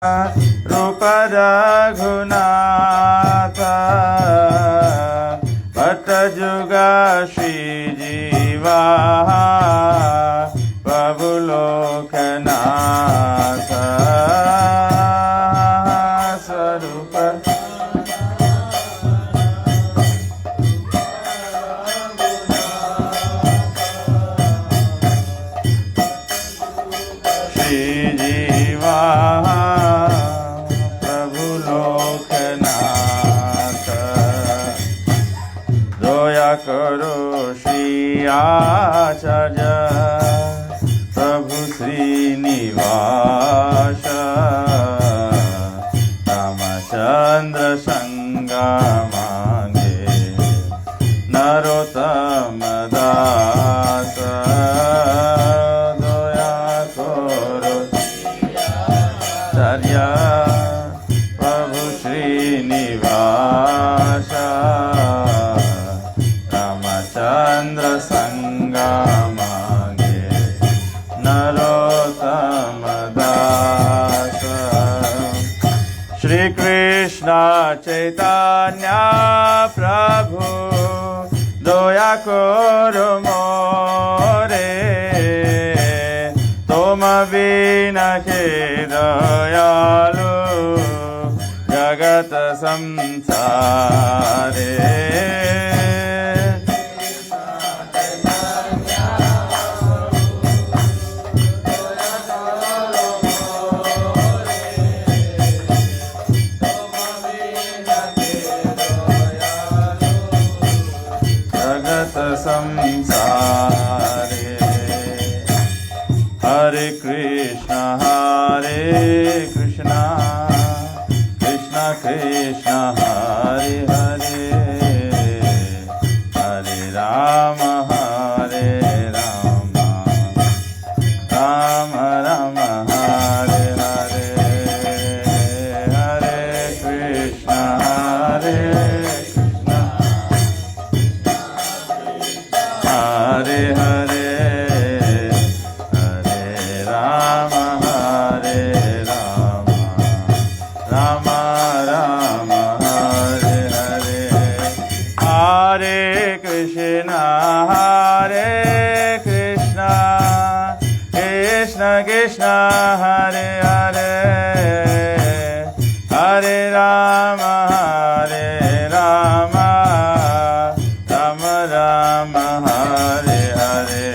रूप रघुनाथ भट्ट जुगा श्री जीवा प्रभु लोकनाथ स्वरूप श्री जीवा प्रभु लोकनाथ दया करो श्री आचार्य प्रभु श्रीनिवास रामचंद्र संगा मांगे नरोत्तम दास दया करो आचार्य प्रभु श्रीनिवास रामचंद्र संगा मांगे नरोत्तम दास श्री कृष्ण चैतन्य प्रभु दया करो मोरे तुम बिना के दयालु जगत संसारे जगत संसारे हरे कृष्ण कृष्ण कृष्ण हरे हरे हरे राम राम राम हरे हरे हरे कृष्ण हरे हरे हरे राम राम राम हरे हरे हरे कृष्ण कृष्ण कृष्ण हरे हरे हरे राम राम राम हरे हरे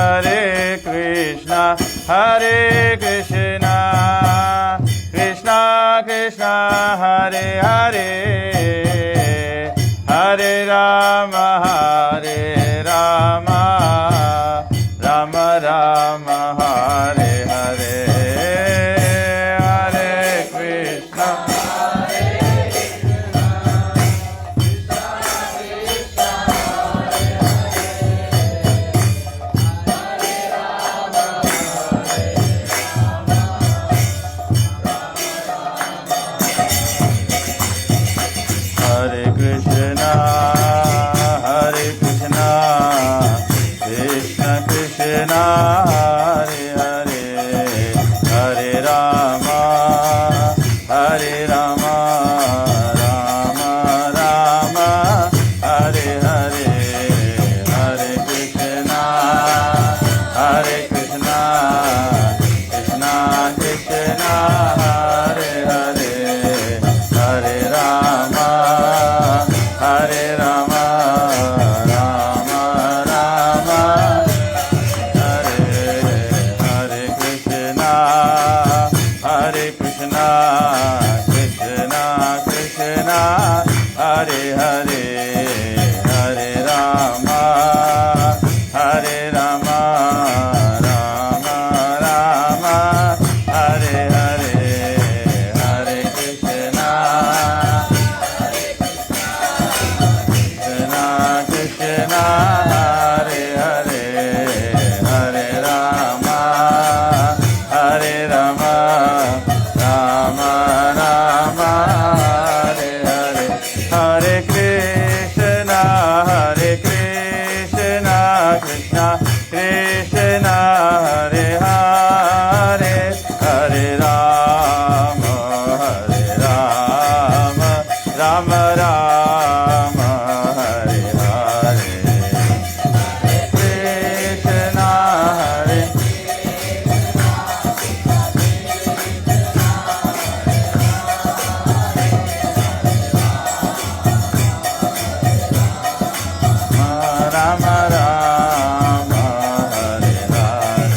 हरे हरे कृष्ण कृष्ण कृष्ण हरे हरे हरे राम राम राम हरे हरे हरे कृष्ण हरे कृष्ण कृष्ण कृष्ण हरे हरे हरे राम राम राम हरे हरे हरे कृष्ण कृष्ण कृष्ण हरे हरे हरे राम राम राम हरे Krishna Krishna Hare Hare Hare Rama Rama Rama Hare Hare Krishna Hare Rama Rama Hare Hare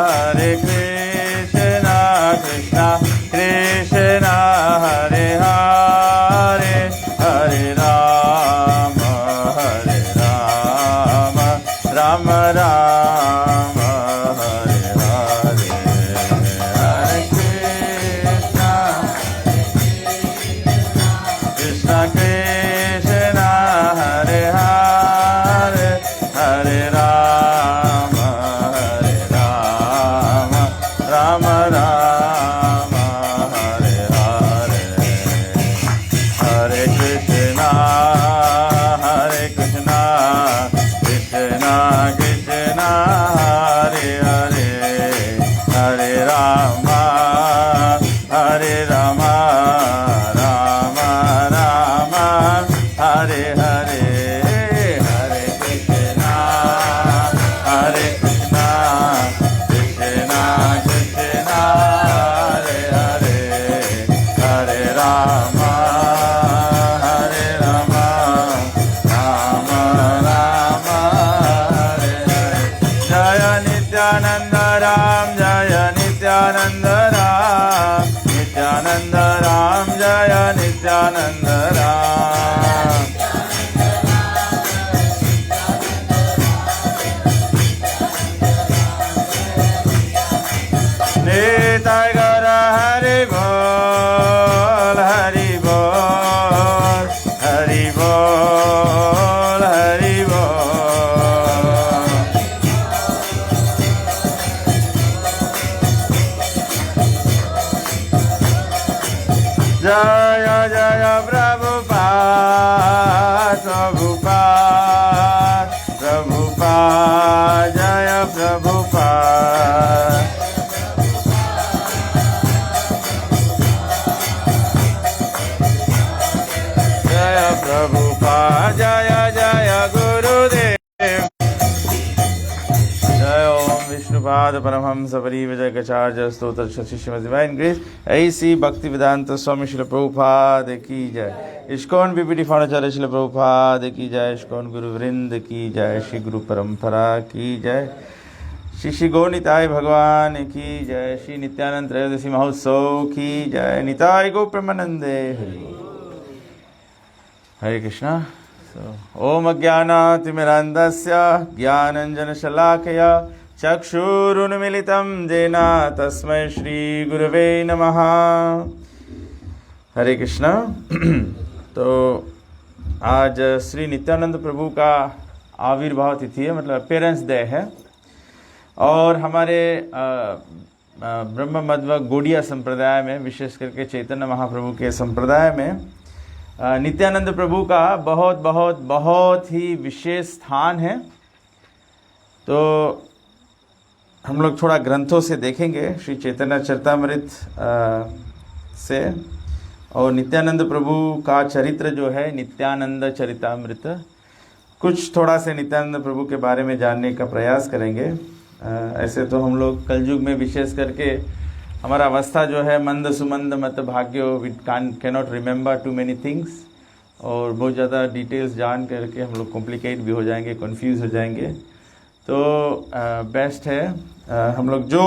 Hare Krishna Krishna Krishna Hare Hare Hare Rama Rama Rama Hare Hare Hare Krishna Krishna Krishna Hare Hare Hare Rama Rama Rama Hare Hare Hare Krishna Krishna Krishna Hare Hare Hare Rama Rama Rama Hare Hare Hare Krishna Krishna Krishna Hare Hare Hare Rama Rama Rama Hare Hare Jaya Nityananda Ram Jaya Nityananda Ram Nityananda Ram Jaya Nityananda Ram Nitai Gaura Hari Bol Hari Bol Hari Bol Hari Bol Jaya Jaya Prabhupada Prabhupada Prabhupada Jaya Prabhupada Jaya Prabhupada Jaya Jaya Gurudev Jai Om Vishnupada Paramhamsa Parivajayakacharya Stotra Shashi Srimad Divine Grace ऐसी भक्ति वेदांत स्वामी श्रील प्रभुपाद की जय ISKCON BPT founder Srila Prabhupada की जय ISKCON गुरु वृंद की जय श्री गुरु परंपरा की जय श्री गौनिताय भगवान की जय श्री नित्यानंद त्रयोदशी महोत्सव की जय निताय गो प्रेमानंदे हरे कृष्णा ओम अज्ञानातिमिरान्धस्य ज्ञानञ्जनशलाकया चक्षुरुन्मिलितं येन तस्मै श्रीगुरवे नमः। हरे कृष्णा। तो आज श्री नित्यानंद प्रभु का आविर्भाव तिथि है, मतलब अपेयरेंस डे है। और हमारे ब्रह्म मध्व गौड़िया संप्रदाय में, विशेष करके चैतन्य महाप्रभु के संप्रदाय में नित्यानंद प्रभु का बहुत बहुत बहुत ही विशेष स्थान है। तो हम लोग थोड़ा ग्रंथों से देखेंगे, श्री चैतन्य चरितामृत से, और नित्यानंद प्रभु का चरित्र जो है नित्यानंद चरितामृत, कुछ थोड़ा से नित्यानंद प्रभु के बारे में जानने का प्रयास करेंगे। ऐसे तो हम लोग कलयुग में विशेष करके हमारा अवस्था जो है मंद सुमंद मत भाग्यो, we cannot remember too many things, और बहुत ज़्यादा डिटेल्स जान करके हम लोग कॉम्प्लिकेट भी हो जाएंगे, कंफ्यूज हो जाएंगे। तो बेस्ट है हम लोग जो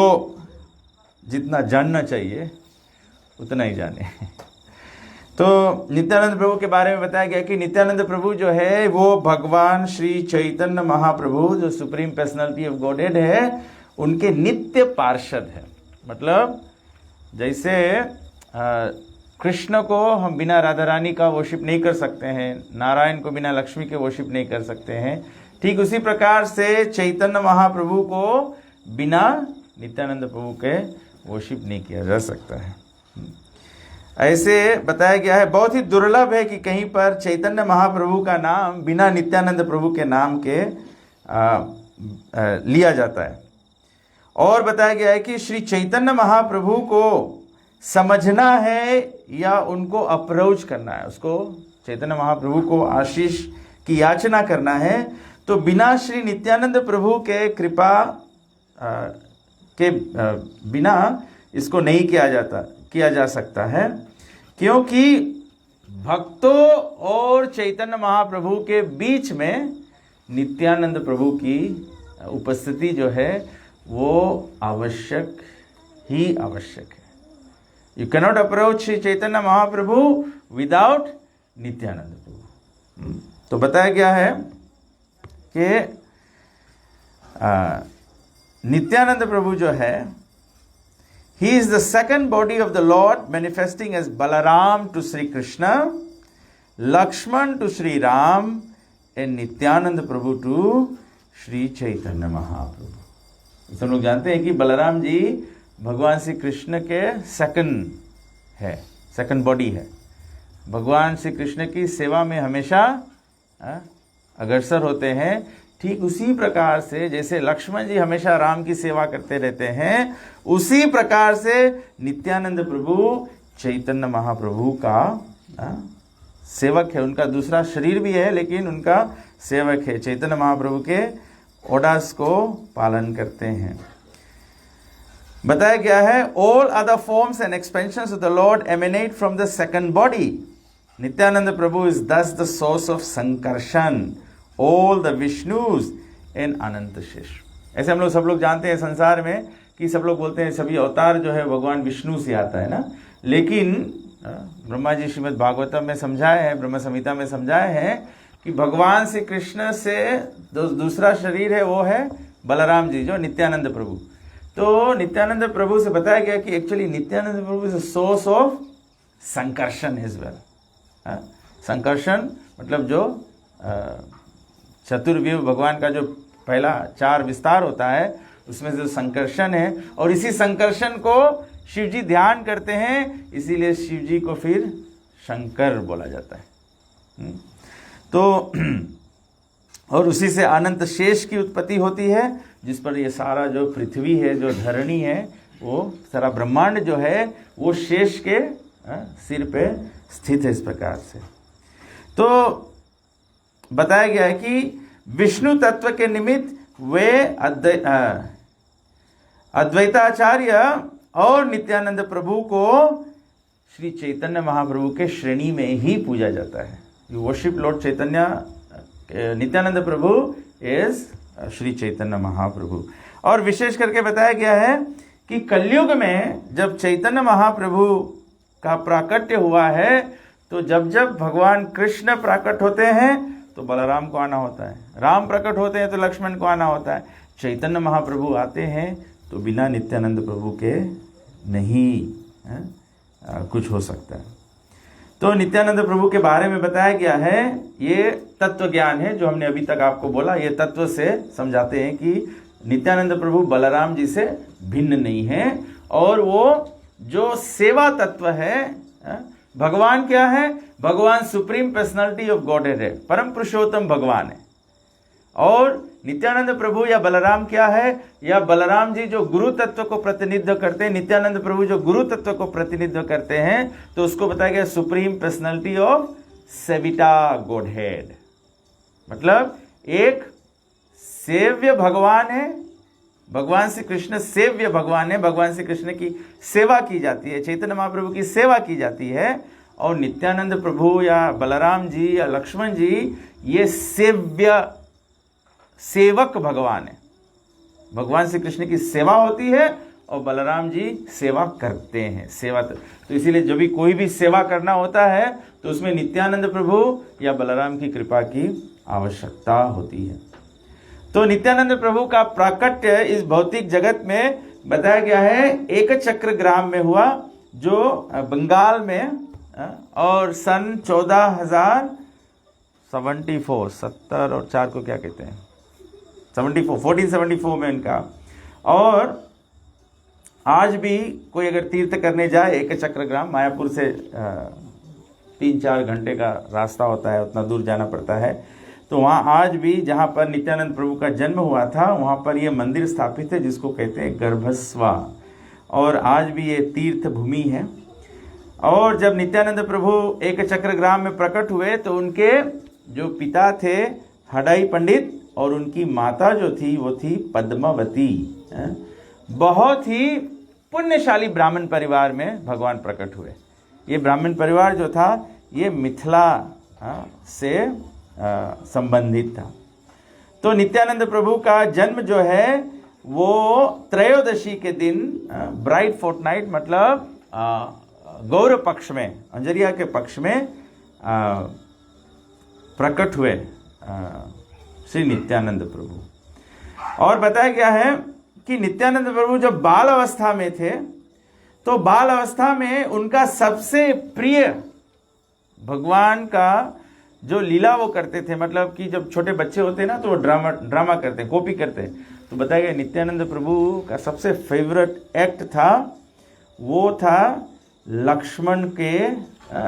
जितना जानना चाहिए उतना ही जाने। तो नित्यानंद प्रभु के बारे में बताया गया कि नित्यानंद प्रभु जो है वो भगवान श्री चैतन्य महाप्रभु जो सुप्रीम पर्सनालिटी ऑफ गॉडहेड है उनके नित्य पार्षद है। मतलब जैसे कृष्ण को हम बिना राधा रानी का वर्शिप नहीं कर सकते हैं, नारायण को बिना लक्ष्मी के वर्शिप नहीं कर सकते हैं, ठीक उसी प्रकार से चैतन्य महाप्रभु को बिना नित्यानंद प्रभु के वर्शिप नहीं किया जा सकता है। ऐसे बताया गया है, बहुत ही दुर्लभ है कि कहीं पर चैतन्य महाप्रभु का नाम बिना नित्यानंद प्रभु के नाम के लिया जाता है। और बताया गया है कि श्री चैतन्य महाप्रभु को समझना है या उनको अप्रोच करना है, उसको चैतन्य महाप्रभु को आशीष की याचना करना है, तो बिना श्री नित्यानंद प्रभु के कृपा के बिना इसको नहीं किया जा सकता है, क्योंकि भक्तों और चैतन्य महाप्रभु के बीच में नित्यानंद प्रभु की उपस्थिति जो है वो आवश्यक है। You cannot approach Shri Chaitanya Mahaprabhu without Nityananda Prabhu. तो बताया गया है कि नित्यानंद प्रभु जो है, he is the second body of the Lord manifesting as Balaram to Sri Krishna, Lakshman to Sri Ram and Nityananda Prabhu to Sri Chaitanya Mahaprabhu। हम लोग जानते हैं कि बलराम जी भगवान श्री कृष्ण के सेकंड बॉडी है। भगवान श्री कृष्ण की सेवा में हमेशा अग्रसर होते हैं। ठीक उसी प्रकार से जैसे लक्ष्मण जी हमेशा राम की सेवा करते रहते हैं, उसी प्रकार से नित्यानंद प्रभु चैतन्य महाप्रभु का सेवक है। उनका दूसरा शरीर भी है लेकिन उनका सेवक है, चैतन्य महाप्रभु के ऑर्डर्स को पालन करते हैं। बताया गया है all other forms and expansions of the lord emanate from the second body. Nityananda Prabhu is thus the source of Sankarshana, all the Vishnus and Ananta Shesha. ऐसे हम लोग सब लोग जानते हैं संसार में कि सब लोग बोलते हैं सभी अवतार जो है भगवान विष्णु से आता है ना, लेकिन ब्रह्मा जी श्रीमद् भागवतम में समझाए हैं, ब्रह्म संहिता में समझाए हैं कि भगवान श्री कृष्ण से दूसरा शरीर है वो है बलराम जी जो नित्यानंद प्रभु। तो नित्यानंद प्रभु से बताया गया कि actually Nityananda Prabhu is a source of Sankarshana as well. Sankarshana मतलब जो चतुर्व्यूह भगवान का जो पहला 4 विस्तार होता है उसमें से जो संकर्षण है, और इसी संकर्षण को शिव जी ध्यान करते हैं, इसीलिए शिव जी को फिर शंकर बोला जाता है। तो और उसी से अनंत शेष की उत्पत्ति होती है, जिस पर ये सारा जो पृथ्वी है, जो धरणी है, वो सारा ब्रह्मांड जो है वो शेष के सिर पे स्थित है। इस प्रकार से तो बताया गया है कि विष्णु तत्व के निमित्त वे अद्वैताचार्य और नित्यानंद प्रभु को श्री चैतन्य महाप्रभु के श्रेणी में ही पूजा जाता है। You worship lord Chaitanya, Nityananda Prabhu is Shri Chaitanya Mahaprabhu. और विशेष करके बताया गया है कि कलयुग में जब चैतन्य महाप्रभु का प्राकट्य हुआ है, तो जब जब भगवान कृष्ण प्रकट होते हैं तो बलराम को आना होता है, राम प्रकट होते हैं तो लक्ष्मण को आना होता है, चैतन्य महाप्रभु आते हैं तो बिना नित्यानंद प्रभु के नहीं कुछ हो सकता है। तो नित्यानंद प्रभु के बारे में बताया गया है, ये तत्व ज्ञान है जो हमने अभी तक आपको बोला। ये तत्व से समझाते हैं कि नित्यानंद प्रभु बलराम जी से भिन्न नहीं है, और वो जो सेवा तत्व है, भगवान क्या है, भगवान सुप्रीम पर्सनालिटी ऑफ गॉडहेड है, परम पुरुषोत्तम भगवान है। और नित्यानंद प्रभु या बलराम क्या है, या बलराम जी जो गुरु तत्व को प्रतिनिधित्व करते हैं, नित्यानंद प्रभु जो गुरु तत्व को प्रतिनिधित्व करते हैं, तो उसको बताया गया सुप्रीम पर्सनालिटी ऑफ सेविटा गॉडहेड। मतलब एक सेव्य भगवान है, भगवान श्री कृष्ण सेव्य भगवान है, भगवान श्री कृष्ण की सेवा की जाती है, चैतन्य महाप्रभु की सेवा की जाती है। और नित्यानंद प्रभु या बलराम जी या लक्ष्मण जी ये सेवक भगवान है, भगवान श्री कृष्ण की सेवा होती है और बलराम जी सेवा करते हैं, सेवा। तो इसीलिए जब भी कोई भी सेवा करना होता है तो उसमें नित्यानंद प्रभु या बलराम की कृपा की आवश्यकता होती है। तो नित्यानंद प्रभु का प्राकट्य इस भौतिक जगत में बताया गया है एक चक्र ग्राम में हुआ, जो बंगाल में, और सन 1474, 70 और 4 को क्या कहते हैं, 1474 में इनका। और आज भी कोई अगर तीर्थ करने जाए, एक चक्रग्राम मायापुर से 3-4 घंटे का रास्ता होता है, उतना दूर जाना पड़ता है, तो वहाँ आज भी जहाँ पर नित्यानंद प्रभु का जन्म हुआ था वहाँ पर ये मंदिर स्थापित है जिसको कहते हैं गर्भस्वा, और आज भी ये तीर्थ भूमि है। और जब नित्यानंद प्रभु एक चक्रग्राम में प्रकट हुए तो उनके जो पिता थे हडाई पंडित और उनकी माता जो थी वो थी पद्मावती। बहुत ही पुण्यशाली ब्राह्मण परिवार में भगवान प्रकट हुए। ये ब्राह्मण परिवार जो था ये मिथिला से संबंधित था। तो नित्यानंद प्रभु का जन्म जो है वो त्रयोदशी के दिन ब्राइट फोर्टनाइट मतलब गौर पक्ष में, अंजरिया के पक्ष में प्रकट हुए श्री नित्यानंद प्रभु। और बताया गया है कि नित्यानंद प्रभु जब बाल अवस्था में थे तो बाल अवस्था में उनका सबसे प्रिय भगवान का जो लीला वो करते थे, मतलब कि जब छोटे बच्चे होते हैं ना तो वो ड्रामा करते हैं, कॉपी करते हैं। तो बताया गया नित्यानंद प्रभु का सबसे फेवरेट एक्ट था वो था लक्ष्मण के,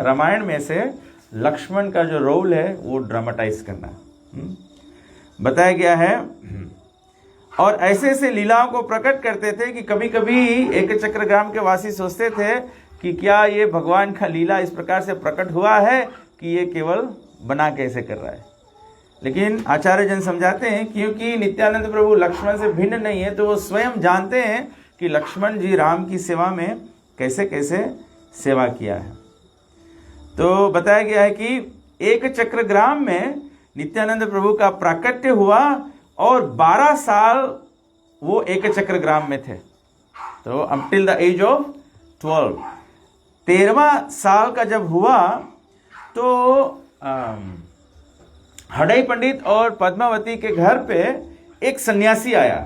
रामायण में से लक्ष्मण का जो रोल है वो ड्रामेटाइज करना बताया गया है। और ऐसे ऐसे लीलाओं को प्रकट करते थे कि कभी कभी एक चक्रग्राम के वासी सोचते थे कि क्या ये भगवान का लीला इस प्रकार से प्रकट हुआ है कि ये केवल बना कैसे कर रहा है। लेकिन आचार्य जन समझाते हैं क्योंकि नित्यानंद प्रभु लक्ष्मण से भिन्न नहीं है, तो वो स्वयं जानते हैं कि लक्ष्मण जी राम की सेवा में कैसे कैसे सेवा किया है। तो बताया गया है कि एक चक्रग्राम में नित्यानंद प्रभु का प्राकट्य हुआ और 12 साल वो एक चक्रग्राम में थे। तो अनटिल द एज ऑफ 12, 13वां साल का जब हुआ तो हडाई पंडित और पद्मावती के घर पे एक सन्यासी आया,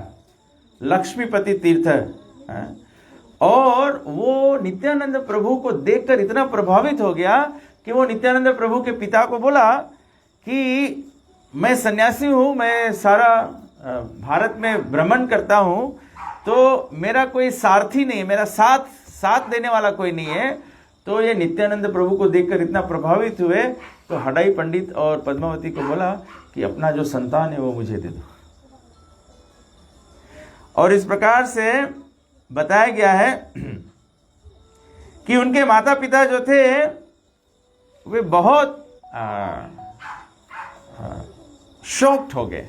लक्ष्मीपति तीर्थ, और वो नित्यानंद प्रभु को देखकर इतना प्रभावित हो गया कि वो नित्यानंद प्रभु के पिता को बोला कि मैं सन्यासी हूँ, मैं सारा भारत में भ्रमण करता हूँ, तो मेरा कोई सारथी नहीं है, मेरा साथ देने वाला कोई नहीं है। तो ये नित्यानंद प्रभु को देखकर इतना प्रभावित हुए तो हडाई पंडित और पद्मावती को बोला कि अपना जो संतान है वो मुझे दे दो। और इस प्रकार से बताया गया है कि उनके माता पिता जो थे वे बहुत शॉक्ड हो गए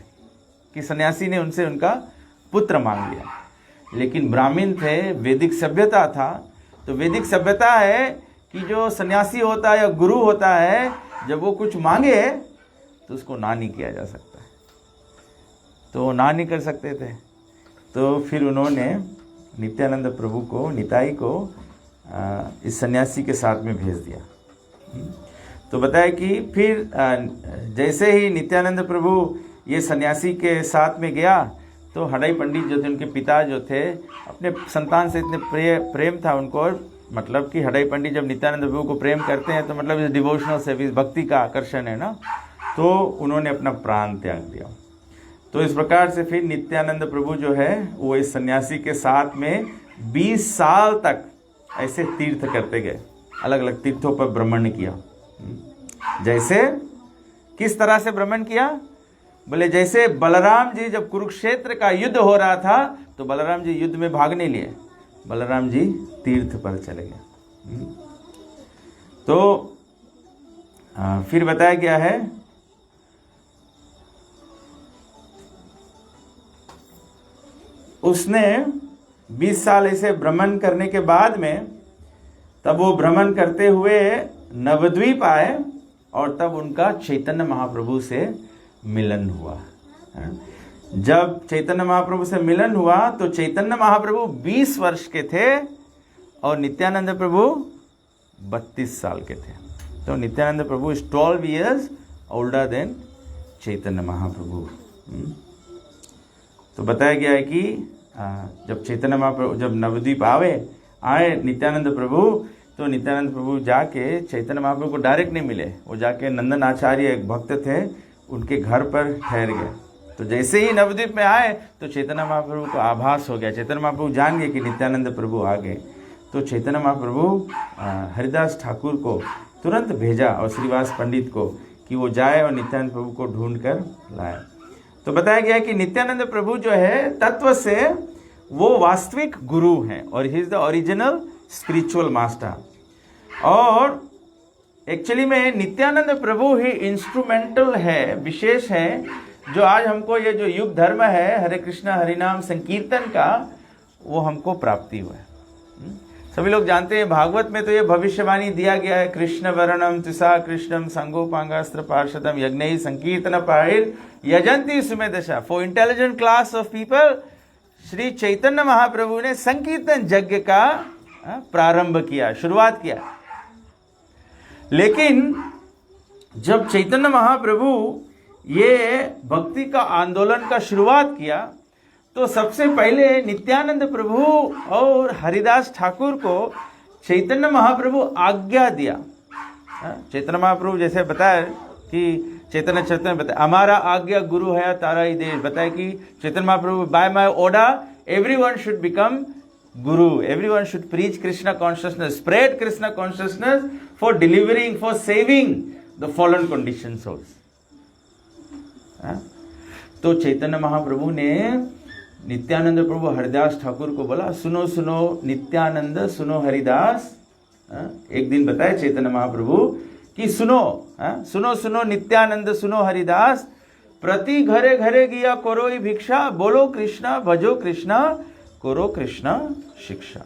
कि सन्यासी ने उनसे उनका पुत्र मांग लिया। लेकिन ब्राह्मण थे, वैदिक सभ्यता था, तो वैदिक सभ्यता है कि जो सन्यासी होता है या गुरु होता है जब वो कुछ मांगे तो उसको ना नहीं किया जा सकता है, तो ना नहीं कर सकते थे। तो फिर उन्होंने नित्यानंद प्रभु को, निताई को इस सन्यासी के साथ में भेज दिया। तो बताया कि फिर जैसे ही नित्यानंद प्रभु ये सन्यासी के साथ में गया तो हडाई पंडित जो थे, उनके पिता जो थे, अपने संतान से इतने प्रेम था उनको, मतलब कि हडाई पंडित जब नित्यानंद प्रभु को प्रेम करते हैं तो मतलब इस डिवोशनल सर्विस, भक्ति का आकर्षण है ना, तो उन्होंने अपना प्राण त्याग दिया। तो इस प्रकार से फिर नित्यानंद प्रभु जो है वो इस सन्यासी के साथ में 20 साल तक ऐसे तीर्थ करते गए, अलग अलग तीर्थों पर भ्रमण किया। जैसे किस तरह से भ्रमण किया, बोले जैसे बलराम जी जब कुरुक्षेत्र का युद्ध हो रहा था तो बलराम जी युद्ध में भाग नहीं लिए, बलराम जी तीर्थ पर चले गए। तो फिर बताया गया है उसने 20 साल ऐसे भ्रमण करने के बाद में तब वो भ्रमण करते हुए नवद्वीप आए और तब उनका चैतन्य महाप्रभु से मिलन हुआ। जब चैतन्य महाप्रभु से मिलन हुआ तो चैतन्य महाप्रभु 20 वर्ष के थे और नित्यानंद प्रभु 32 साल के थे। तो Nityananda Prabhu is 12 years older than Chaitanya Mahaprabhu. तो बताया गया है कि जब चैतन्य महाप्रभु जब नवद्वीप आए नित्यानंद प्रभु, तो नित्यानंद प्रभु जाके चैतन्य महाप्रभु को डायरेक्ट नहीं मिले, वो जाके नंदन आचार्य एक भक्त थे उनके घर पर ठहर गए। तो जैसे ही नवद्वीप में आए तो चैतन्य महाप्रभु को आभास हो गया, चैतन्य महाप्रभु जान गए कि नित्यानंद प्रभु आ गए। तो चैतन्य महाप्रभु हरिदास ठाकुर को तुरंत भेजा और श्रीवास पंडित को कि वो जाए और नित्यानंद प्रभु को ढूंढ कर लाए। तो बताया गया कि नित्यानंद प्रभु जो है तत्व से वो वास्तविक गुरु हैं और he is the original spiritual master. और एक्चुअली में नित्यानंद प्रभु ही इंस्ट्रूमेंटल है, विशेष है, जो आज हमको ये जो युग धर्म है हरे कृष्णा हरिनाम संकीर्तन का, वो हमको प्राप्ति हुआ है। सभी लोग जानते हैं भागवत में तो ये भविष्यवाणी दिया गया है, कृष्ण वरणम तिसा कृष्णम संगोपांगास्त्र पार्षदम यज्ञ संकीर्तन पाहिर यजंती सुमे दशा। For intelligent class of people Shri Chaitanya Mahaprabhu ने संकीर्तन यज्ञ का प्रारंभ किया, शुरुआत किया। लेकिन जब चैतन्य महाप्रभु ये भक्ति का आंदोलन का शुरुआत किया तो सबसे पहले नित्यानंद प्रभु और हरिदास ठाकुर को चैतन्य महाप्रभु आज्ञा दिया। चैतन्य महाप्रभु जैसे बताया कि चैतन्य चैतन्य बताया हमारा आज्ञा गुरु है तारा ही देश, बताया कि Chaitanya Mahaprabhu by my order everyone should become Guru. Everyone should preach Krishna consciousness, spread Krishna consciousness for delivering, for saving the fallen conditioned souls. तो चैतन्य महाप्रभु ने नित्यानंद प्रभु हरिदास ठाकुर को बोला, सुनो सुनो नित्यानंद, सुनो हरिदास। एक दिन बताए चैतन्य महाप्रभु कि सुनो, सुनो सुनो नित्यानंद, सुनो हरिदास, प्रति घरे घरे गिया करोई भिक्षा, बोलो कृष्णा भजो कृष्णा करो कृष्णा शिक्षा।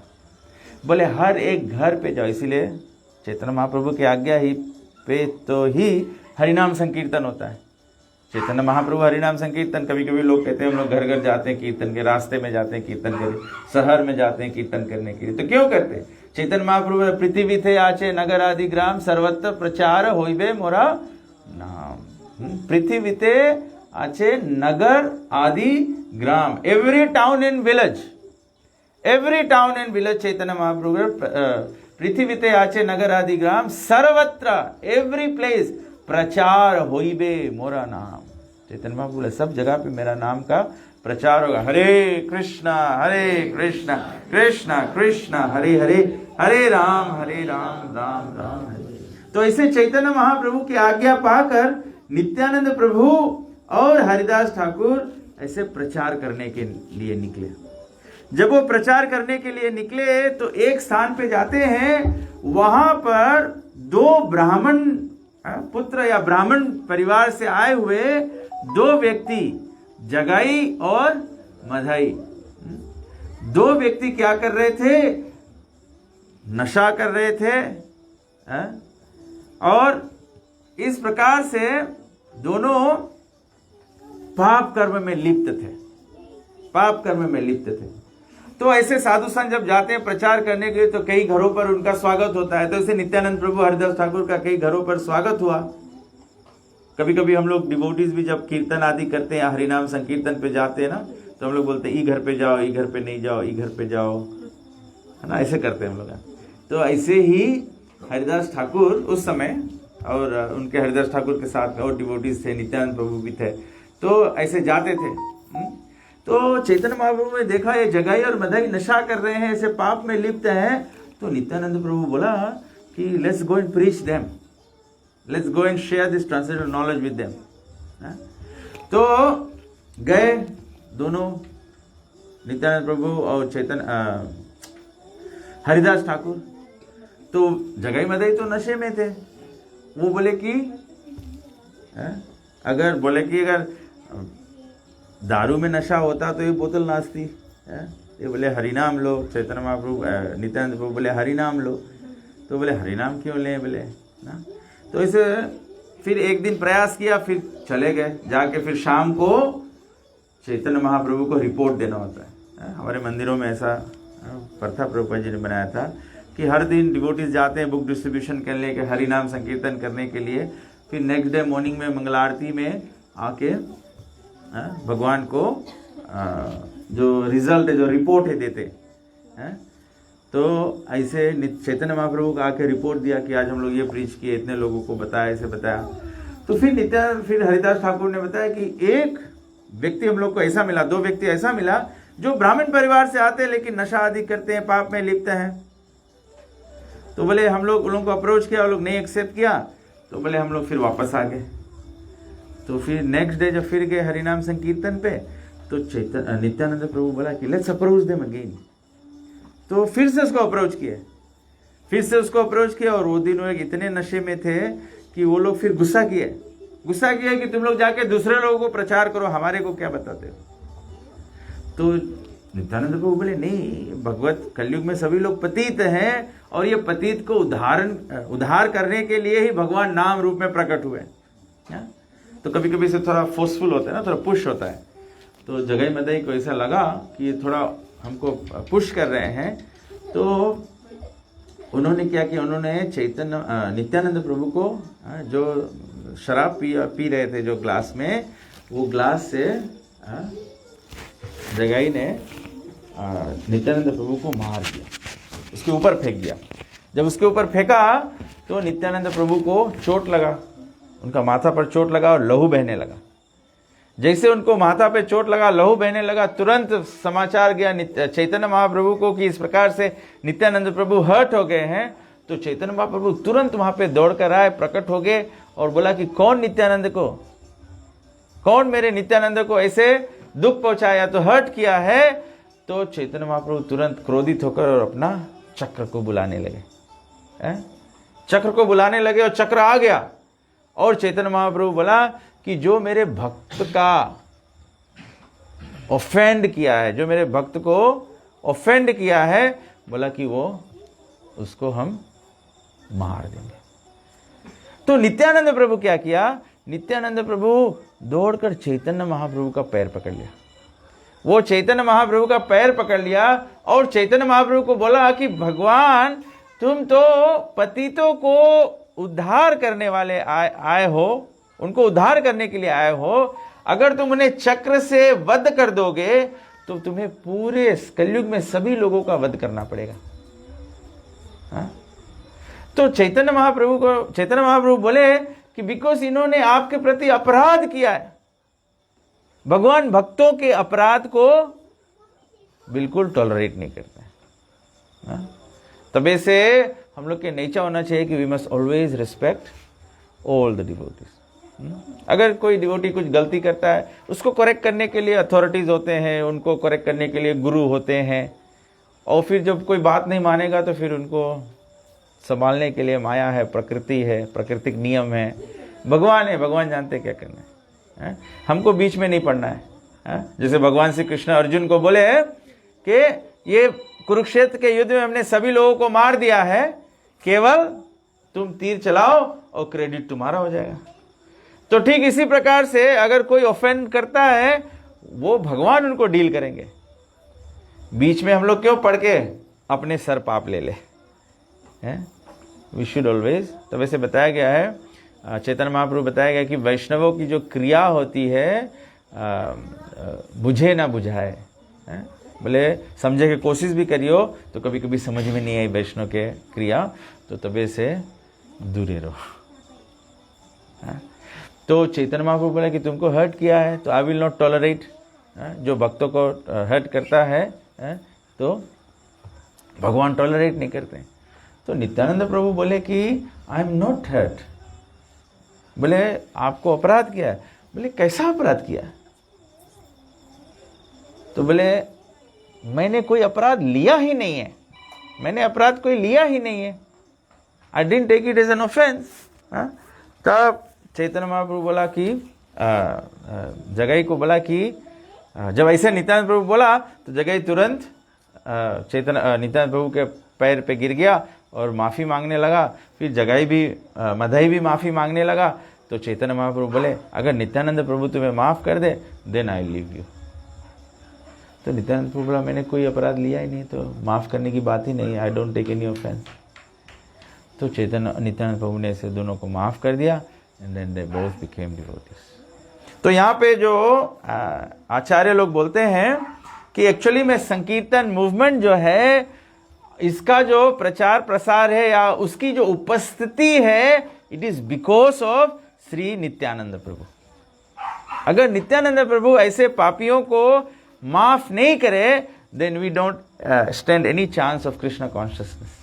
बोले हर एक घर पे जाओ, इसीलिए चैतन्य महाप्रभु की आज्ञा ही पे तो ही हरिनाम संकीर्तन होता है। चैतन्य महाप्रभु हरिनाम संकीर्तन, कभी कभी लोग कहते हैं हम लोग घर घर जाते हैं कीर्तन के, रास्ते में जाते हैं कीर्तन करने, शहर में जाते हैं कीर्तन करने के लिए। तो क्यों करते हैं? चैतन्य महाप्रभु पृथ्वी थे आचे नगर आदि ग्राम, सर्वत्र प्रचार होइबे मोरा नाम। पृथ्वी थे आचे नगर आदि ग्राम, every town and village, every town and village Chaitanya Mahaprabhu पृथ्वी ते आचे नगर आदि ग्राम, सर्वत्र एवरी प्लेस प्रचार होइबे मोरा नाम। चैतन्य महाप्रभु सब जगह पे मेरा नाम का प्रचार होगा। हरे कृष्णा कृष्णा कृष्णा हरे हरे, हरे राम राम राम हरे। तो ऐसे चैतन्य महाप्रभु की आज्ञा पाकर नित्यानंद प्रभु और हरिदास ठाकुर ऐसे प्रचार करने के लिए निकले। जब वो प्रचार करने के लिए निकले तो एक स्थान पे जाते हैं, वहां पर दो ब्राह्मण पुत्र या ब्राह्मण परिवार से आए हुए दो व्यक्ति, जगाई और मधाई, दो व्यक्ति क्या कर रहे थे? नशा कर रहे थे। और इस प्रकार से दोनों पाप कर्म में लिप्त थे, पाप कर्म में लिप्त थे। तो ऐसे साधु संत जब जाते हैं प्रचार करने के लिए तो कई घरों पर उनका स्वागत होता है। तो ऐसे नित्यानंद प्रभु हरिदास ठाकुर का कई घरों पर स्वागत हुआ। कभी कभी हम लोग डिवोटीज भी जब कीर्तन आदि करते हैं, हरिनाम संकीर्तन पे जाते हैं ना, तो हम लोग बोलते हैं ई घर पे जाओ, ई घर पे नहीं जाओ, ई घर पे जाओ, है ना, ऐसे करते हैं हम लोग। तो ऐसे ही हरिदास ठाकुर उस समय, और उनके हरिदास ठाकुर के साथ और डिवोटीज थे, नित्यानंद प्रभु भी थे, तो ऐसे जाते थे। तो चैतन्य महाप्रभु ने देखा ये जगाई और मधाई नशा कर रहे हैं, ऐसे पाप में लिप्त हैं। तो नित्यानंद प्रभु बोला कि let's go and preach them, let's go and share this transcendental knowledge with them. तो गए दोनों, नित्यानंद प्रभु और चैतन्य हरिदास ठाकुर। तो जगाई मधाई तो नशे में थे। वो बोले कि अगर दारू में नशा होता तो ये बोतल नाचती। ये बोले हरिनाम लो। चैतन्य महाप्रभु नित्यानंद प्रभु बोले हरिनाम लो। तो बोले हरिनाम क्यों लें, बोले ना। तो इसे फिर एक दिन प्रयास किया, फिर चले गए। जाके फिर शाम को चैतन्य महाप्रभु को रिपोर्ट देना होता है। हमारे मंदिरों में ऐसा प्रथा प्रभुपाद जी ने बनाया था कि हर दिन डिवोटीज जाते हैं बुक डिस्ट्रीब्यूशन करने के, हरिनाम संकीर्तन करने के लिए। फिर नेक्स्ट डे मॉर्निंग में मंगल आरती में आके भगवान को जो रिजल्ट है, जो रिपोर्ट है, देते हैं। तो ऐसे चैतन्य महाप्रभु को आके रिपोर्ट दिया कि आज हम लोग ये प्रीच किए, इतने लोगों को बताया, ऐसे बताया। तो फिर हरिदास ठाकुर ने बताया कि एक व्यक्ति हम लोग को ऐसा मिला, 2 व्यक्ति ऐसा मिला जो ब्राह्मण परिवार से आते हैं लेकिन नशा आदि करते हैं, पाप में लिप्त हैं। तो बोले हम लोग उन लोगों को अप्रोच किया, वो लोग नहीं एक्सेप्ट किया, तो बोले हम लोग फिर वापस आ गए। तो फिर नेक्स्ट डे जब फिर गए हरिनाम संकीर्तन पे, तो नित्यानंद प्रभु बोला कि लेट्स अप्रोच देम अगेन। तो फिर से उसको अप्रोच किया, और वो दिन वो इतने नशे में थे कि वो लोग फिर गुस्सा किए कि तुम लोग जाके दूसरे लोगों को प्रचार करो, हमारे को क्या बताते हो। तो नित्यानंद प्रभु बोले नहीं, भगवत कलयुग में सभी लोग पतित हैं, और ये पतित को उद्धार करने के लिए ही भगवान नाम रूप में प्रकट हुए। तो कभी कभी से थोड़ा फोर्सफुल होता है ना, थोड़ा पुश होता है। तो जगई मदई को ऐसा लगा कि ये थोड़ा हमको पुश कर रहे हैं। तो उन्होंने क्या किया, उन्होंने नित्यानंद प्रभु को जो शराब पी रहे थे जो ग्लास में, वो ग्लास से जगाई ने नित्यानंद प्रभु को मार दिया, उसके ऊपर फेंक दिया। जब उसके ऊपर फेंका तो नित्यानंद प्रभु को चोट लगा, उनका माथा पर चोट लगा और लहू बहने लगा। जैसे उनको माथा पे चोट लगा, लहू बहने लगा, तुरंत समाचार गया चैतन्य महाप्रभु को कि इस प्रकार से नित्यानंद प्रभु हर्ट हो गए हैं। तो चैतन्य महाप्रभु तुरंत वहां पे दौड़कर आए, प्रकट हो गए और बोला कि कौन मेरे नित्यानंद को ऐसे दुख पहुंचाया, तो हर्ट किया है। तो चैतन्य महाप्रभु तुरंत क्रोधित होकर और अपना चक्र को बुलाने लगे, और चक्र आ गया। और चैतन्य महाप्रभु बोला कि जो मेरे भक्त का ऑफेंड किया है, जो मेरे भक्त को ऑफेंड किया है, बोला कि वो उसको हम मार देंगे। तो नित्यानंद प्रभु क्या किया, नित्यानंद प्रभु दौड़कर चैतन्य महाप्रभु का पैर पकड़ लिया। वो चैतन्य महाप्रभु का पैर पकड़ लिया और चैतन्य महाप्रभु को बोला कि भगवान, तुम तो पतितों को उद्धार करने वाले आए हो, उनको उद्धार करने के लिए आए हो। अगर तुम उन्हें चक्र से वध कर दोगे तो तुम्हें पूरे कलयुग में सभी लोगों का वध करना पड़ेगा। तो चैतन्य महाप्रभु बोले कि बिकॉज इन्होंने आपके प्रति अपराध किया है। भगवान भक्तों के अपराध को बिल्कुल टॉलरेट नहीं करते। तबे से हम लोग के नेचर होना चाहिए कि we must always respect all the devotees. अगर कोई डिवोटी कुछ गलती करता है, उसको करेक्ट करने के लिए अथॉरिटीज होते हैं, उनको करेक्ट करने के लिए गुरु होते हैं। और फिर जब कोई बात नहीं मानेगा तो फिर उनको संभालने के लिए माया है, प्रकृति है, प्राकृतिक नियम है, भगवान है, भगवान जानते क्या करना है। हमको बीच में नहीं पड़ना है। जैसे भगवान श्री कृष्ण अर्जुन को बोले कि ये कुरुक्षेत्र के युद्ध में हमने सभी लोगों को मार दिया है, केवल तुम तीर चलाओ और क्रेडिट तुम्हारा हो जाएगा। तो ठीक इसी प्रकार से अगर कोई ऑफेंड करता है, वो भगवान उनको डील करेंगे। बीच में हम लोग क्यों पढ़ के अपने सर पाप ले ले। वी शुड ऑलवेज, तो वैसे बताया गया है, चैतन्य महाप्रभु बताया गया कि वैष्णवों की जो क्रिया होती है बुझे ना बुझाए। बोले समझे की कोशिश भी करियो तो कभी कभी समझ में नहीं आई वैष्णव के क्रिया, तो तबे से दूरे रहो। तो चैतन्य महाप्रभु बोला कि तुमको हर्ट किया है तो आई विल नॉट टॉलरेट। जो भक्तों को हर्ट करता है तो भगवान टॉलरेट नहीं करते। तो नित्यानंद प्रभु बोले कि आई एम नॉट हर्ट। बोले आपको अपराध किया है। बोले कैसा अपराध किया? तो बोले मैंने कोई अपराध लिया ही नहीं है, मैंने अपराध कोई लिया ही नहीं है, I didn't take it as an offence. तब चैतन्य महाप्रभु बोला कि जगाई को बोला कि जब ऐसे नित्यानंद प्रभु बोला तो जगाई तुरंत नित्यानंद प्रभु के पैर पे गिर गया और माफ़ी मांगने लगा। फिर जगाई भी मधाई भी माफ़ी मांगने लगा। तो चैतन्य महाप्रभु बोले अगर नित्यानंद प्रभु तुम्हें माफ़ कर दे देन आई लीव यू। तो नित्यानंद प्रभु बोला मैंने कोई अपराध लिया ही नहीं, तो माफ़ करने की बात ही नहीं, I don't take any offence. तो नित्यानंद प्रभु ने ऐसे दोनों को माफ़ कर दिया and then they both became devotees. तो यहाँ पे जो आचार्य लोग बोलते हैं कि एक्चुअली में संकीर्तन मूवमेंट जो है, इसका जो प्रचार प्रसार है या उसकी जो उपस्थिति है, it is because of Shri Nityananda Prabhu. अगर नित्यानंद प्रभु ऐसे पापियों को माफ नहीं करे, then we don't stand any chance of Krishna consciousness.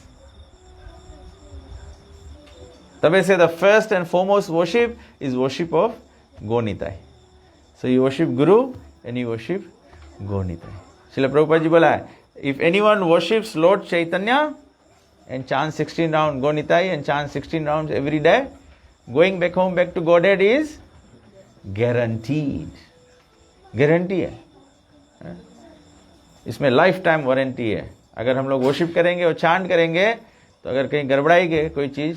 तबे से the first and foremost worship is worship of Gaur Nitai. So you worship guru and you worship Gaur Nitai. Srila Prabhupada ji बोला है, if anyone worships lord Chaitanya and chant 16 rounds Gonitai and chant 16 rounds every day, going back home, back to Godhead is guaranteed. Guarantee है, इसमें life time warranty है. अगर हम लोग worship करेंगे और चांट करेंगे तो अगर कहीं गड़बड़ाई गए कोई चीज़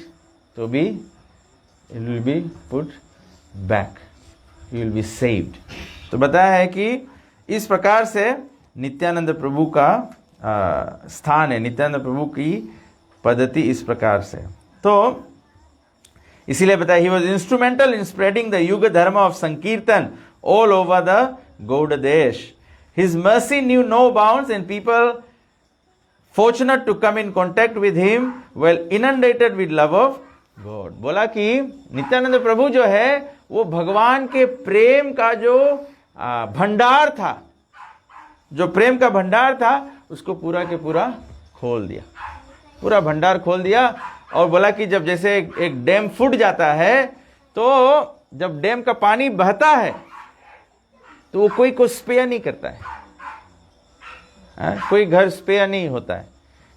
तो भी it will be put back, you will be saved. तो बताया है कि इस प्रकार से नित्यानंद प्रभु का स्थान है, नित्यानंद प्रभु की पद्धति इस प्रकार से. तो इसीलिए बताया, he was instrumental in spreading the yuga dharma of sankirtana all over the Gauda desha. His mercy knew no bounds and people fortunate to come in contact with him were inundated with love of God. बोला कि नित्यानंद प्रभु जो है वो भगवान के प्रेम का जो भंडार था, जो प्रेम का भंडार था उसको पूरा के पूरा खोल दिया, पूरा भंडार खोल दिया. और बोला कि जब जैसे एक डैम फूट जाता है तो जब डैम का पानी बहता है तो वो कोई को स्पेयर नहीं करता है, कोई घर स्पेयर नहीं होता है.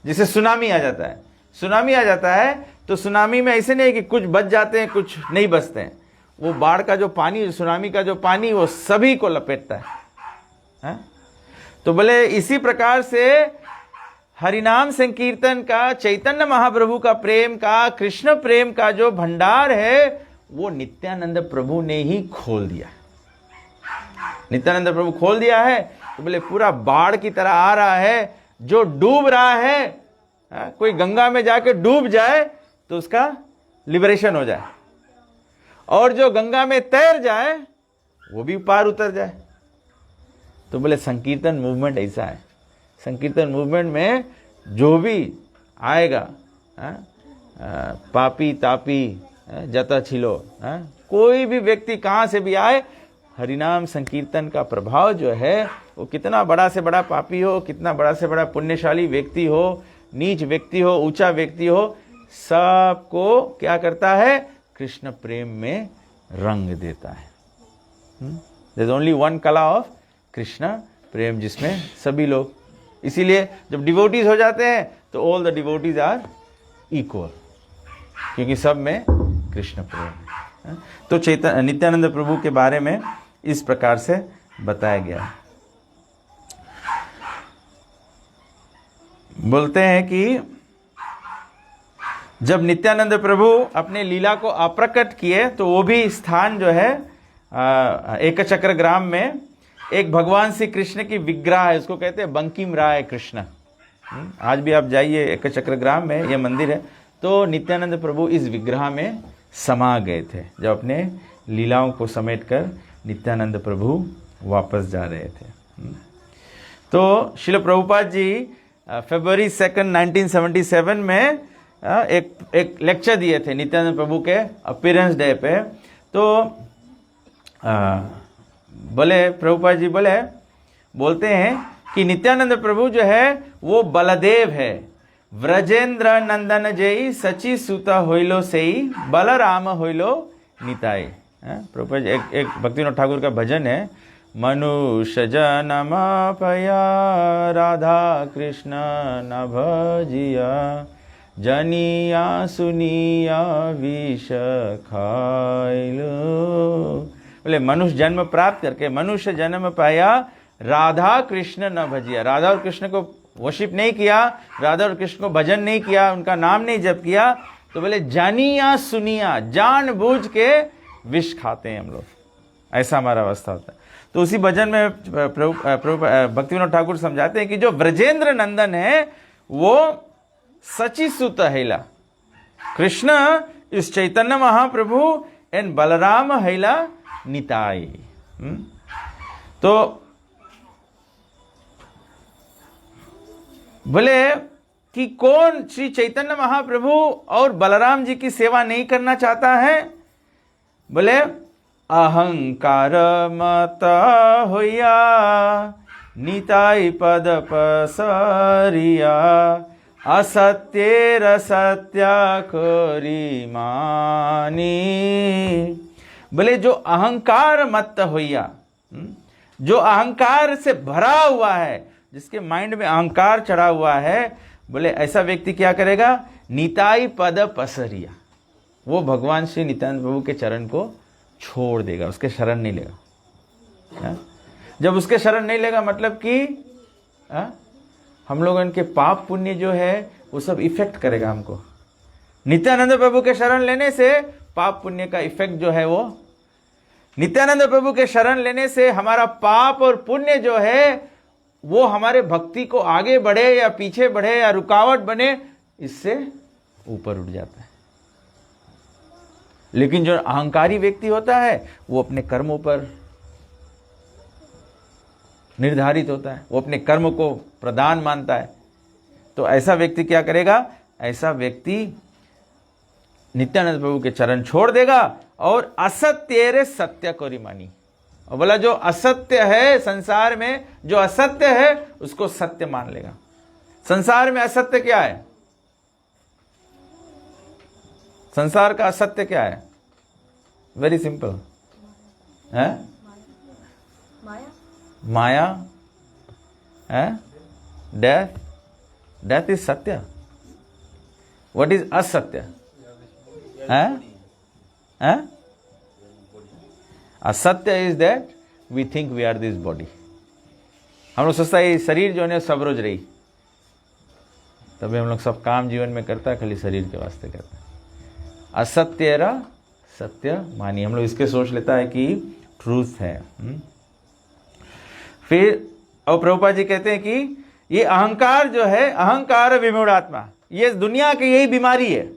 जैसे सुनामी आ जाता है, सुनामी आ जाता है तो सुनामी में ऐसे नहीं है कि कुछ बच जाते हैं कुछ नहीं बचते हैं. वो बाढ़ का जो पानी, सुनामी का जो पानी वो सभी को लपेटता है. तो बोले इसी प्रकार से हरिनाम संकीर्तन का, चैतन्य महाप्रभु का प्रेम का, कृष्ण प्रेम का जो भंडार है वो नित्यानंद प्रभु ने ही खोल दिया. नित्यानंद प्रभु खोल दिया है. तो बोले पूरा बाढ़ की तरह आ रहा है, जो डूब रहा है, कोई गंगा में जाके डूब जाए तो उसका लिबरेशन हो जाए, और जो गंगा में तैर जाए वो भी पार उतर जाए. तो बोले संकीर्तन मूवमेंट ऐसा है. संकीर्तन मूवमेंट में जो भी आएगा, पापी तापी जता छिलो, कोई भी व्यक्ति कहाँ से भी आए, हरिनाम संकीर्तन का प्रभाव जो है वो कितना बड़ा से बड़ा पापी हो, कितना बड़ा से बड़ा पुण्यशाली व्यक्ति हो, नीच व्यक्ति हो, ऊंचा व्यक्ति हो, सबको क्या करता है, कृष्ण प्रेम में रंग देता है. देयर इज ओनली वन कला ऑफ कृष्ण प्रेम, जिसमें सभी लोग, इसीलिए जब डिवोटीज हो जाते हैं तो all the devotees are equal, क्योंकि सब में कृष्ण प्रेम है. तो चैतन्य नित्यानंद प्रभु के बारे में इस प्रकार से बताया गया. बोलते हैं कि जब नित्यानंद प्रभु अपने लीला को अप्रकट किए तो वो भी स्थान जो है एक चक्र ग्राम में एक भगवान श्री कृष्ण की विग्रह है, उसको कहते हैं बंकिम राय कृष्ण. आज भी आप जाइए एक चक्र ग्राम में, ये मंदिर है. तो नित्यानंद प्रभु इस विग्रह में समा गए थे जब अपने लीलाओं को समेटकर नित्यानंद प्रभु वापस जा रहे थे. तो श्रील प्रभुपाद जी फरवरी 2, 1977 में एक लेक्चर दिए थे नित्यानंद प्रभु के अपीयरेंस डे पे. तो बोले प्रभुपाद जी बोलते हैं कि नित्यानंद प्रभु जो है वो बलदेव है. व्रजेंद्र नंदन जय सची सुता होइलो सेई बलराम होइलो निताई. प्रभुपाद एक भक्तिविनोद ठाकुर का भजन है, मनुष्य जन्म पया राधा कृष्ण न भजिया जनिया सुनिया विष खाइलो. बोले मनुष्य जन्म प्राप्त करके, मनुष्य जन्म पाया, राधा कृष्ण न भजिया, राधा और कृष्ण को वर्शिप नहीं किया, राधा और कृष्ण को भजन नहीं किया, उनका नाम नहीं जप किया, तो बोले जानिया सुनिया, जानबूझ के विष खाते हैं हम लोग, ऐसा हमारा अवस्था होता है. तो उसी भजन में भक्तिविनोद ठाकुर समझाते हैं कि जो व्रजेंद्र नंदन है वो सची सुत हैला, कृष्ण इस चैतन्य महाप्रभु एंड बलराम हैला निताई. तो बोले कि कौन श्री चैतन्य महाप्रभु और बलराम जी की सेवा नहीं करना चाहता है? बोले अहंकार मत होया निताई पद पसरिया असत्येर सत्या करी मानी। बोले जो अहंकार मत होया, जो अहंकार से भरा हुआ है, जिसके माइंड में अहंकार चढ़ा हुआ है, बोले ऐसा व्यक्ति क्या करेगा? निताई पद पसरिया, वो भगवान श्री नित्यानंद प्रभु के चरण को छोड़ देगा, उसके शरण नहीं लेगा। जब उसके शरण नहीं लेगा मतलब कि हम लोगों के पाप पुण्य जो है वो सब इफेक्ट करेगा हमको। नित्यानंद प्रभु के शरण लेने से पाप पुण्य का इफेक्ट जो है वो, नित्यानंद प्रभु के शरण लेने से हमारा पाप और पुण्य जो है वो हमारे भक्ति को आगे बढ़े या पीछे बढ़े या रुकावट बने, इससे ऊपर उठ जाता है। लेकिन जो अहंकारी व्यक्ति होता है वो अपने कर्मों पर निर्धारित होता है, वो अपने कर्म को प्रधान मानता है। तो ऐसा व्यक्ति क्या करेगा? ऐसा व्यक्ति नित्यानंद प्रभु के चरण छोड़ देगा और असत्य सत्य को मानी। और बोला जो असत्य है संसार में, जो असत्य है उसको सत्य मान लेगा। संसार में असत्य क्या है? संसार का असत्य क्या है? वेरी सिंपल है, माया है, death. Death is satya. What is asatya? Asatya is that we think we are this body. हम लोग सोचता है शरीर जो है सब रोज रही, तभी हम लोग सब काम जीवन में करता है, खाली शरीर के वास्ते करता है। असत्य सत्य मानी, हम लोग इसके सोच लेता है कि ट्रूथ है। फिर और प्रभुपाद जी कहते हैं कि ये अहंकार जो है, अहंकार विमूढ़ात्मा, ये दुनिया की यही बीमारी है।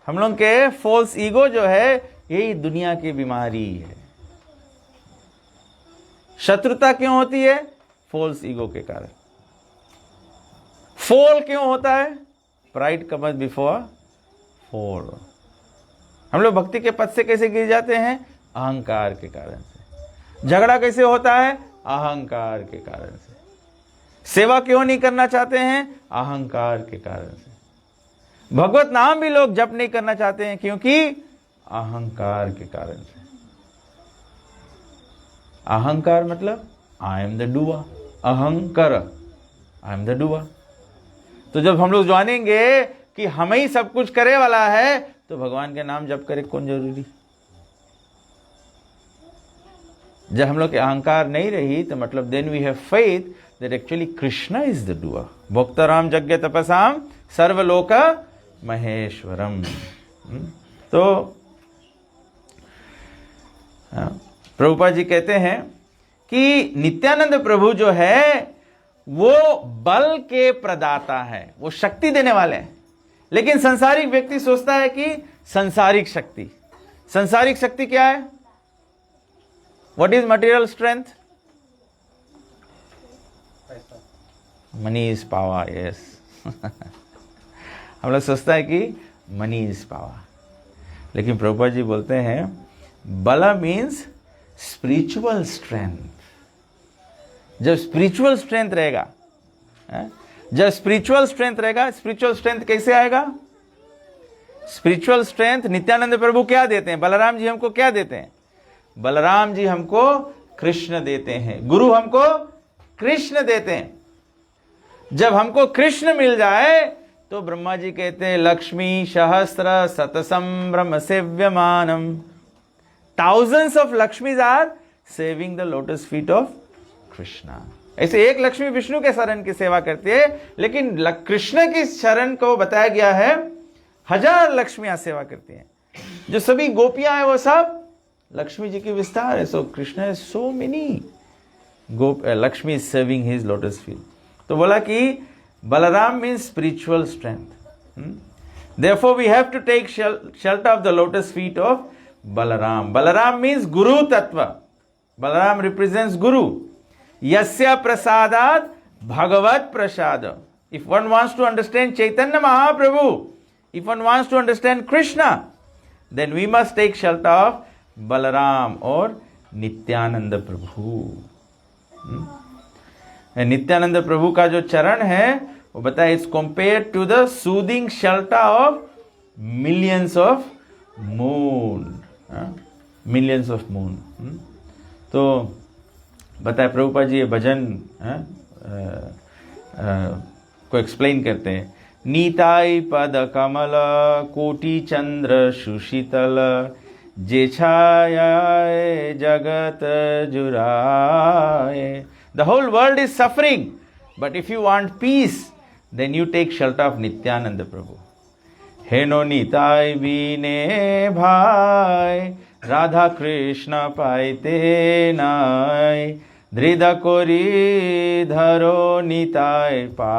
हम लोग के फॉल्स ईगो जो है यही दुनिया की बीमारी है। शत्रुता क्यों होती है? फॉल्स ईगो के कारण। फॉल क्यों होता है? Pride comes before fall. हम लोग भक्ति के पथ से कैसे गिर जाते हैं? अहंकार के कारण से। झगड़ा कैसे होता है? अहंकार के कारण से। सेवा क्यों नहीं करना चाहते हैं? अहंकार के कारण से। भगवत नाम भी लोग जप नहीं करना चाहते हैं, क्योंकि अहंकार के कारण से। अहंकार मतलब आई एम द डूअर, अहंकार, आई एम द डूअर। तो जब हम लोग जानेंगे कि हमें ही सब कुछ करे वाला है, तो भगवान के नाम जप करे कौन जरूरी? जब हम लोग के अहंकार नहीं रही तो मतलब then we have faith that actually Krishna is the doer. भोक्ताराम यज्ञ तपसाम सर्वलोक महेश्वरम। तो प्रभुपाद जी कहते हैं कि नित्यानंद प्रभु जो है वो बल के प्रदाता है, वो शक्ति देने वाले हैं। लेकिन संसारिक व्यक्ति सोचता है कि संसारिक शक्ति, संसारिक शक्ति क्या है? What is material strength? Money is power. Yes हम लोग सोचता है कि मनी इज पावर, लेकिन प्रभुपाद जी बोलते हैं बला मीन्स स्पिरिचुअल स्ट्रेंथ। जब स्पिरिचुअल स्ट्रेंथ रहेगा, जब स्पिरिचुअल स्ट्रेंथ रहेगा, स्पिरिचुअल स्ट्रेंथ कैसे आएगा? स्पिरिचुअल स्ट्रेंथ नित्यानंद प्रभु क्या देते हैं? बलराम जी हमको क्या देते हैं? बलराम जी हमको कृष्ण देते हैं, गुरु हमको कृष्ण देते हैं। जब हमको कृष्ण मिल जाए तो ब्रह्मा जी कहते हैं लक्ष्मी सहस्र शतसंभ्रम सेव्यमानम। Thousands of Lakshmis are saving the lotus feet of Krishna. ऐसे एक लक्ष्मी विष्णु के शरण की सेवा करती है, लेकिन कृष्ण की शरण को बताया गया है 1000 लक्ष्मियां सेवा करती हैं। जो सभी गोपियां हैं वो सब लक्ष्मी जी की विस्तार है। सो कृष्ण है so many Lakshmi is serving his lotus feet. तो बोला कि Balaram means spiritual strength. Therefore we have to take shelter of the lotus feet of Balaram. Balaram means Guru Tattva. Balaram represents Guru. Yasya prasadat bhagavat prasada. If one wants to understand Chaitanya Mahaprabhu, if one wants to understand Krishna, then we must take shelter of Balram और नित्यानंद प्रभु। नित्यानंद प्रभु का जो चरण है वो बताए is compare to the soothing shelter of millions of moon, millions of moon. तो बताए प्रभुपाद जी ये भजन को एक्सप्लेन करते हैं। नीताई पद कमल कोटि चंद्र सुशीतल, जे छायाए जगत जुराए। The whole world is suffering, but if you want peace, then you take shelter of Nityananda Prabhu. हेनो Nitai बीने भाई, राधा कृष्ण पाइते नाय, धृद कोरी धरो निताई पाय।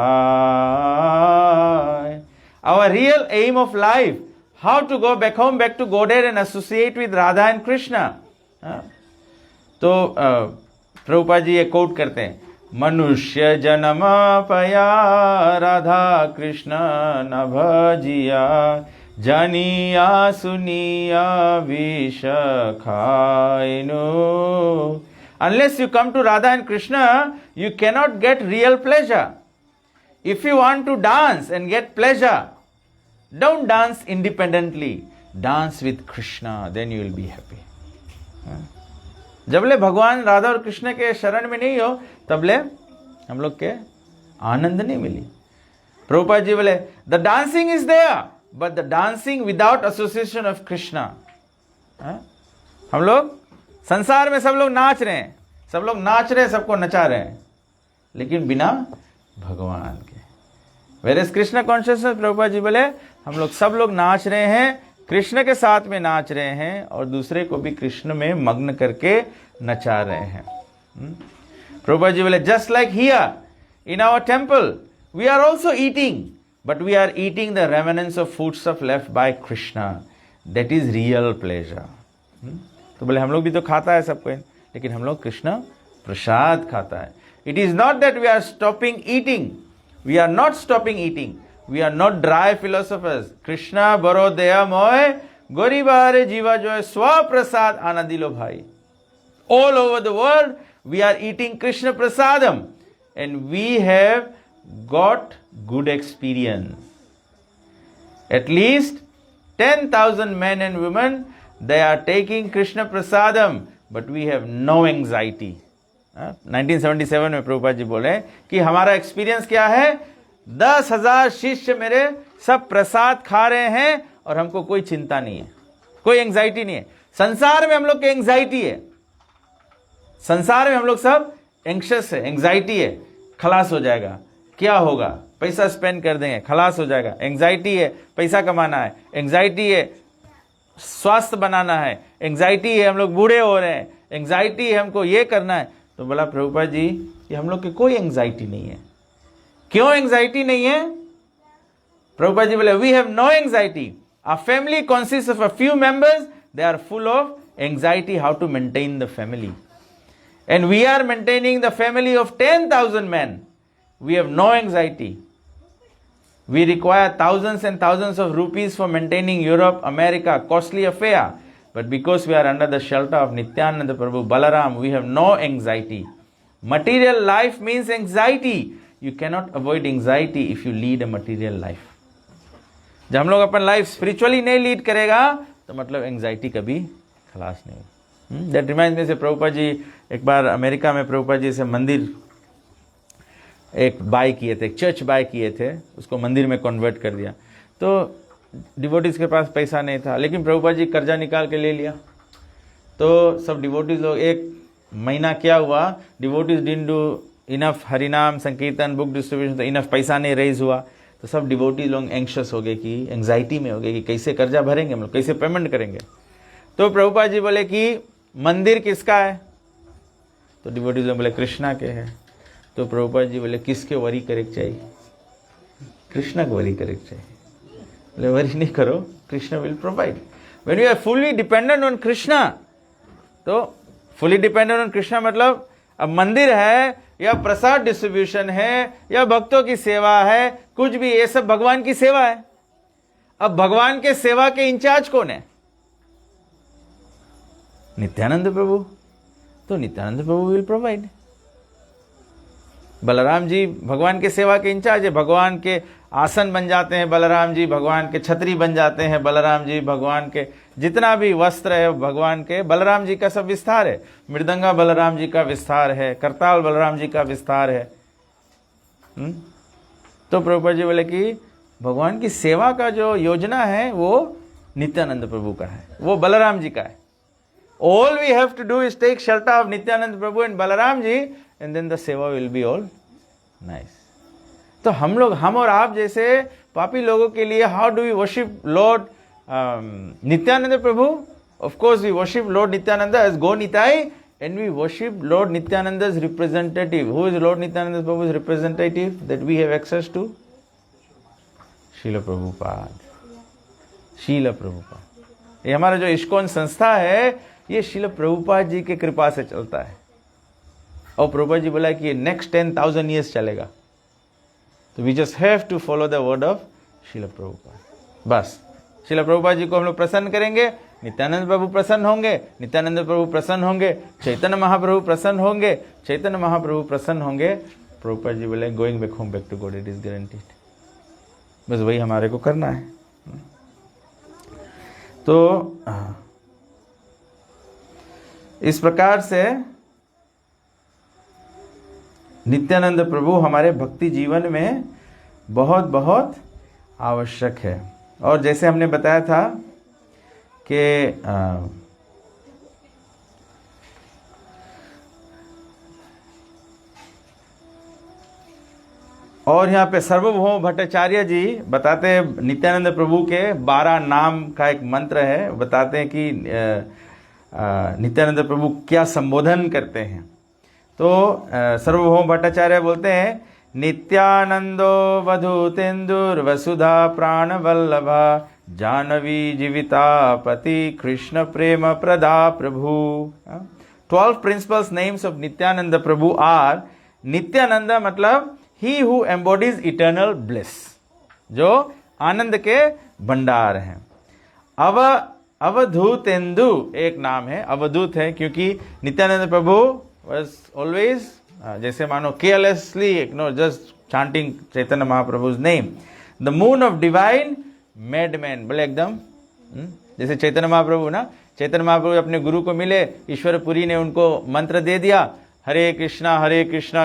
Our real aim of life, how to go back home, back to Godhead and associate with Radha and Krishna. तो प्रभुपाद जी ये coat करते हैं, मनुष्य जन्म पया राधा कृष्ण न भजिया, जानिया सुनिया विष खाइनु। Unless you come to Radha and Krishna, you cannot get real pleasure. If you want to dance and get pleasure, don't dance independently. Dance with Krishna, then you will be happy. जबले भगवान राधा और कृष्ण के शरण में नहीं हो तबले हम लोग के आनंद नहीं मिली। प्रभुपाद जी बोले the dancing is there but the dancing without association of Krishna. हम लोग संसार में सब लोग नाच रहे हैं, सब लोग नाच रहे हैं, सबको नचा रहे हैं, लेकिन बिना भगवान के। वेरएज कृष्ण कॉन्शियसनेस, प्रभुपाद जी बोले हम लोग सब लोग नाच रहे हैं, कृष्ण के साथ में नाच रहे हैं और दूसरे को भी कृष्ण में मग्न करके नचा रहे हैं। प्रभुपाद जी बोले just like here in our temple we are also eating, but we are eating the remnants of foods of left by Krishna, that is real pleasure. तो बोले हम लोग भी तो खाता है सबको, लेकिन हम लोग कृष्ण प्रसाद खाता है। It is not that we are stopping eating, we are not stopping eating, we are not dry philosophers. Krishna baro deya moy goribare jiva joy swa prasad anandilo bhai. All over the world we are eating Krishna prasadam and we have got good experience. At least 10,000 men and women, they are taking Krishna prasadam, but we have no anxiety. 1977 में प्रभुपाद जी बोले कि हमारा experience क्या है, 10,000 शिष्य मेरे सब प्रसाद खा रहे हैं और हमको कोई चिंता नहीं है, कोई एंजाइटी नहीं है। संसार में हम लोग की एंजाइटी है, संसार में हम लोग सब एंग्शियस है, एंजाइटी है, खलास हो जाएगा, क्या होगा, पैसा स्पेंड कर देंगे, खलास हो जाएगा। एंजाइटी है पैसा कमाना है, एंजाइटी है स्वास्थ्य बनाना है, एंजाइटी है हम लोग बूढ़े हो रहे हैं, एंजाइटी है हमको ये करना है। तो बोला प्रभुपाद जी कि हम लोग की कोई एंजाइटी नहीं है। क्यों एंजाइटी नहीं है? प्रभुपाद जी बोले we have no anxiety, our family consist of a few members, they are full of anxiety how to maintain the family, and we are maintaining the family of 10,000 men. We have no anxiety. We require thousands and thousands of rupees for maintaining Europe, America, costly affair. But because we are under the shelter of Nityananda Prabhu, Balaram, we have no anxiety. Material life means anxiety. You cannot avoid anxiety if you lead a material life. जब हम लोग अपन life spiritually नहीं lead करेगा तो मतलब anxiety कभी खलास नहीं। दैट रिमाइंड्स मी से प्रभुपाद जी एक बार अमेरिका में प्रभुपाद जी से मंदिर एक बाय किए थे, एक चर्च बाय किए थे, उसको मंदिर में कन्वर्ट कर दिया। तो डिवोटीज के पास पैसा नहीं था, लेकिन प्रभुपाद जी कर्जा निकाल के ले लिया। तो सब डिवोटीज लोग, एक महीना क्या हुआ, डिवोटीज डिडंट डू इनफ हरिनाम संकीर्तन बुक डिस्ट्रीब्यूशन, तो इनफ पैसा नहीं रेज हुआ। तो सब डिवोटी लोग एंग्शियस हो गए कि एंग्जाइटी में हो गए कि कैसे कर्जा भरेंगे हम लोग, कैसे पेमेंट करेंगे। तो प्रभुपाद जी बोले कि मंदिर किसका है? तो डिवोटीज लोग बोले कृष्णा के है। तो प्रभुपाद जी बोले किसके वरी करे चाहिए? कृष्णा को वरी करे चाहिए। बोले वरी नहीं करो, Krishna will provide. When you are fully dependent on Krishna, तो फुली डिपेंडेंट ऑन कृष्णा मतलब अब मंदिर है या प्रसाद डिस्ट्रीब्यूशन है या भक्तों की सेवा है, कुछ भी, ये सब भगवान की सेवा है। अब भगवान के सेवा के इंचार्ज कौन है? नित्यानंद प्रभु, तो नित्यानंद प्रभु विल प्रोवाइड। बलराम जी भगवान के सेवा के इंचार्ज है, भगवान के आसन बन जाते हैं बलराम जी, भगवान के छतरी बन जाते हैं बलराम जी, भगवान के जितना भी वस्त्र है भगवान के, बलराम जी का सब विस्तार है। मृदंगा बलराम जी का विस्तार है, करताल बलराम जी का विस्तार है। तो प्रभुपाद जी बोले कि भगवान की सेवा का जो योजना है वो नित्यानंद प्रभु का है, वो बलराम जी का है। All we have to do is take shelter of Nityanand Prabhu and Balaram ji, and then the seva will be all nice. तो हम और आप जैसे पापी लोगों के लिए how do we worship Lord Nityananda Prabhu? Of course we worship Lord Nityananda as Go Nitai, and we worship Lord Nityananda's representative. Who is Lord Nityananda Prabhu's representative that we have access to? Srila Prabhupada. Srila Prabhupada. ये हमारा जो ISKCON संस्था है ये श्रील प्रभुपाद जी के कृपा से चलता है। और प्रभुपाद जी बोला कि ये नेक्स्ट 10,000 ईयर्स चलेगा। तो we just have to follow the word of Srila Prabhupada. बस श्रील प्रभुपाद जी को हम लोग प्रसन्न करेंगे, नित्यानंद प्रभु प्रसन्न होंगे, नित्यानंद प्रभु प्रसन्न होंगे, चैतन्य महाप्रभु प्रसन्न होंगे, चैतन्य महाप्रभु प्रसन्न होंगे। प्रभुपाद जी बोले going back home back to God, it is guaranteed. बस वही हमारे को करना है। तो इस प्रकार से नित्यानंद प्रभु हमारे भक्ति जीवन में बहुत बहुत आवश्यक है। और जैसे हमने बताया था कि और यहाँ पे सर्वभौम भट्टाचार्य जी बताते हैं नित्यानंद प्रभु के 12 नाम का एक मंत्र है। बताते हैं कि नित्यानंद प्रभु क्या संबोधन करते हैं। तो सर्वभौम भट्टाचार्य बोलते हैं नित्यानंदो वधूतेन्दुर वसुधा प्राण वल्लभा जानवी जीविता पति कृष्ण प्रेम प्रदा प्रभु। 12 principles names of Nityananda Prabhu are, Nityananda मतलब he who embodies eternal bliss, जो आनंद के भंडार हैं। अवधूतेन्दु एक नाम है, अवधूत है क्योंकि नित्यानंद प्रभु was always जैसे मानो carelessly just chanting Chaitanya Mahaprabhu's name. The moon of divine madman, बोले एकदम जैसे चैतन्य महाप्रभु ना, चैतन्य महाप्रभु अपने गुरु को मिले, ईश्वरपुरी ने उनको मंत्र दे दिया, हरे कृष्णा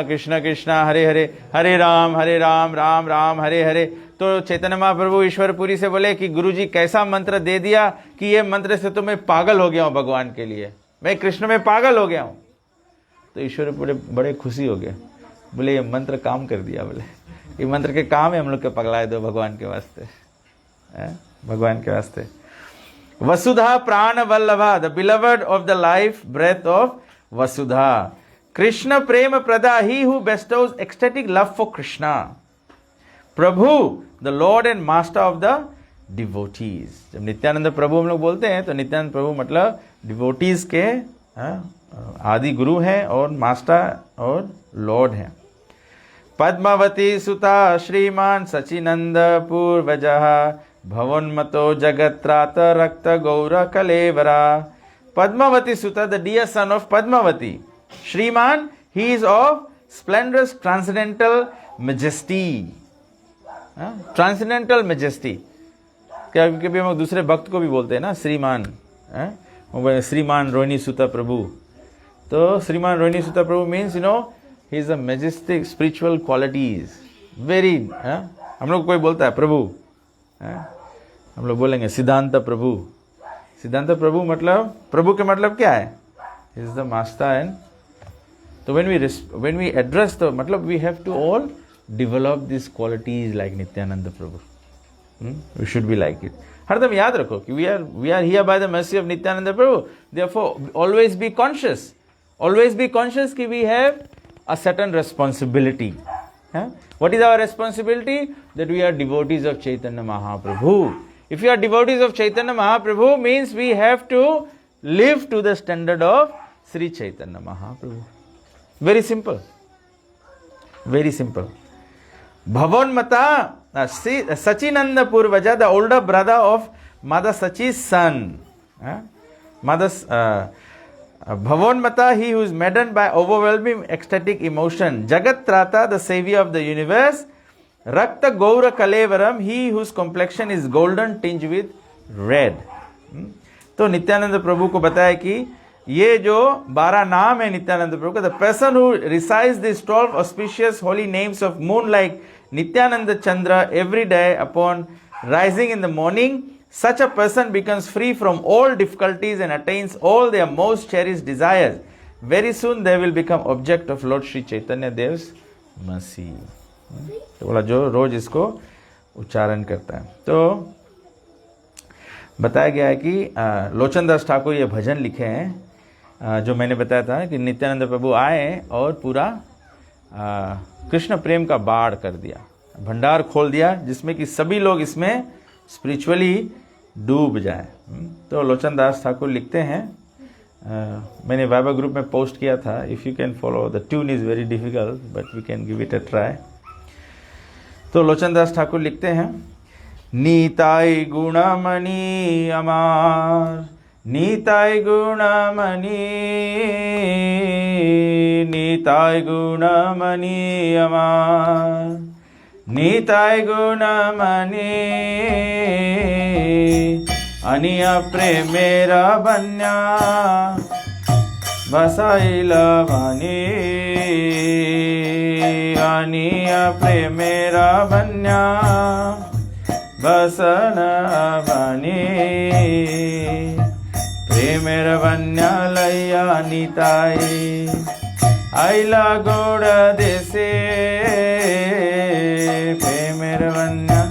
कृष्ण कृष्णा हरे हरे, हरे राम राम राम हरे हरे। तो चैतन्य महाप्रभु ईश्वरपुरी से बोले कि गुरुजी कैसा मंत्र दे दिया कि ये मंत्र से तो मैं पागल हो गया हूँ भगवान के लिए, मैं कृष्ण में पागल हो गया हूँ। तो ईश्वरपुरी बड़े खुशी हो गए, बोले ये मंत्र काम कर दिया, बोले ये मंत्र के काम है हम लोग के पगलाए दो भगवान के वास्ते, भगवान के वास्ते। वसुधा प्राण वल्लभा, the beloved of the life breath of Vasudha. Krishna प्रेम प्रदा, he who bestows ecstatic love for Krishna। प्रभु, the lord and master of the devotees. जब नित्यानंद प्रभु हम लोग बोलते हैं तो नित्यानंद प्रभु मतलब डिवोटीज के आदि गुरु हैं और मास्टर और लॉर्ड हैं। पद्मावती सुता श्रीमान सचिनंद पूर्वजः भवन्मतो जगत्रात रक्त गौर कलेवरा। पद्मावती सुता, the dear son of Padmavati. श्रीमान, he is of splendorous transcendental majesty. Transcendental majesty क्या, कभी हम दूसरे भक्त को भी बोलते हैं ना श्रीमान, श्रीमान रोहिणी सुता प्रभु। तो श्रीमान रोहिणी सुता प्रभु means he is a majestic spiritual qualities very. हम लोग कोई बोलता है प्रभु, हम लोग बोलेंगे सिद्धांत प्रभु। सिद्धांत प्रभु मतलब, प्रभु के मतलब क्या है, इज द मास्टर। एंड तो when we address the मतलब we have to all develop these qualities like Nityananda Prabhu. We should be like it. हरदम याद रखो कि we are here by the mercy of Nityananda Prabhu. Therefore always be conscious कि we have a certain responsibility. What is our responsibility? That we are devotees of Chaitanya Mahaprabhu. If you are devotees of Chaitanya Mahaprabhu means we have to live to the standard of Sri Chaitanya Mahaprabhu. Very simple. Very simple. Bhavanmata, Sachinanda Purvaja, the older brother of Mother Sachi's son. Bhavonmata, he who is maddened by overwhelming ecstatic emotion. Jagat Trata, the savior of the universe. Rakta Gaura Kalevaram, he whose complexion is golden tinged with red. तो नित्यानंद प्रभु को बताया कि ये जो 12 नाम है नित्यानंद प्रभु का, the person who recites these 12 auspicious holy names of moon like Nityananda Chandra every day upon rising in the morning, such a person becomes free from all difficulties and attains all their most cherished desires. Very soon they will become object of Lord Sri Chaitanya Dev's mercy. तो बोला जो रोज इसको उच्चारण करता है. तो बताया गया है कि लोचन दास ठाकुर ये भजन लिखे हैं, जो मैंने बताया था कि नित्यानंद प्रभु आए और पूरा कृष्ण प्रेम का बाढ़ कर दिया, भंडार खोल दिया, जिसमें कि सभी लोग इसमें स्पिरिचुअली डूब जाए. तो लोचन दास ठाकुर लिखते हैं, मैंने वाइबा ग्रुप में पोस्ट किया था. If you can follow, the tune is very difficult but we can give it a try. तो लोचन दास ठाकुर लिखते हैं, नीताय गुणमणि अमार, नीताय गुणमणि, नीताय गुणमणि अमार, नीताय गुणमणि, अनिय प्रेमेरा बन्या बसाइला वाणी, अनिय प्रेमेरा बन्या बसन वाणी, प्रेमेर बन्या लैया नीताय आइला गोड़ देसे, प्रेमेर बन्या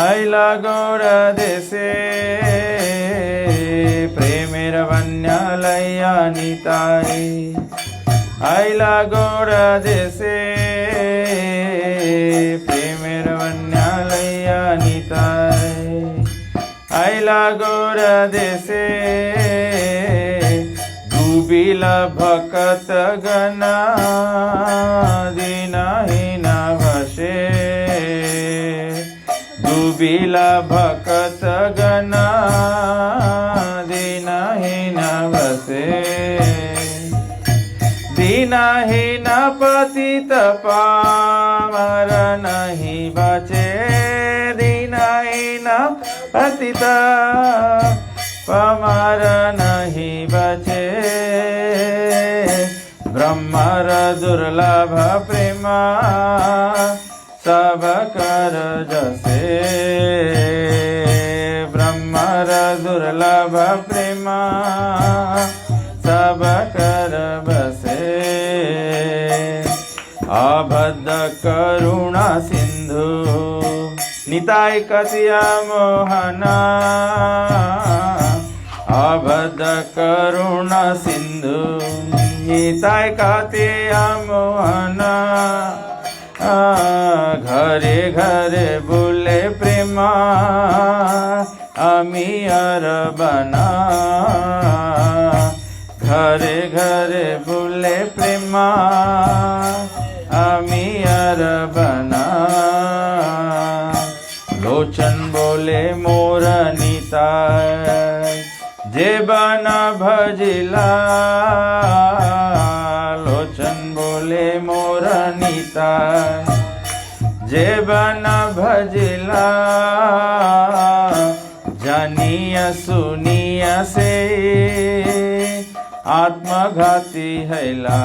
आइला गोड़ देसे, प्रेमेर बन्या लैया नीताय आइला गोड़ देसे, प्रेमेर बन्या लैया नीताय आइला गोड़ देसे, डूबिला भक्त गना दीनहीन भसे, डूबिला भक्त गना दीनहीन भसे, दीनहीन पतित पामर नहीं बचे, दीनहीन पतित पामर नहीं बचे, ब्रह्मर दुर्लभ प्रेमा सब कर जसे, ब्रह्मर दुर्लभ प्रेमा सब कर बसे, अबद्ध करुणा सिंधु निताय कतिया मोहना, अबद्ध करुणा सिंधु निताय कतिया मोहना, घरे घरे बोले प्रेमा अमियर बना, घरे घरे बोले प्रेमा अमियर बना, लोचन बोले मोर नीताय जे बना भजिला, लोचन बोले मोर नीताय जे बना भजिला, जानिया सुनिया से आत्मघाती हैला,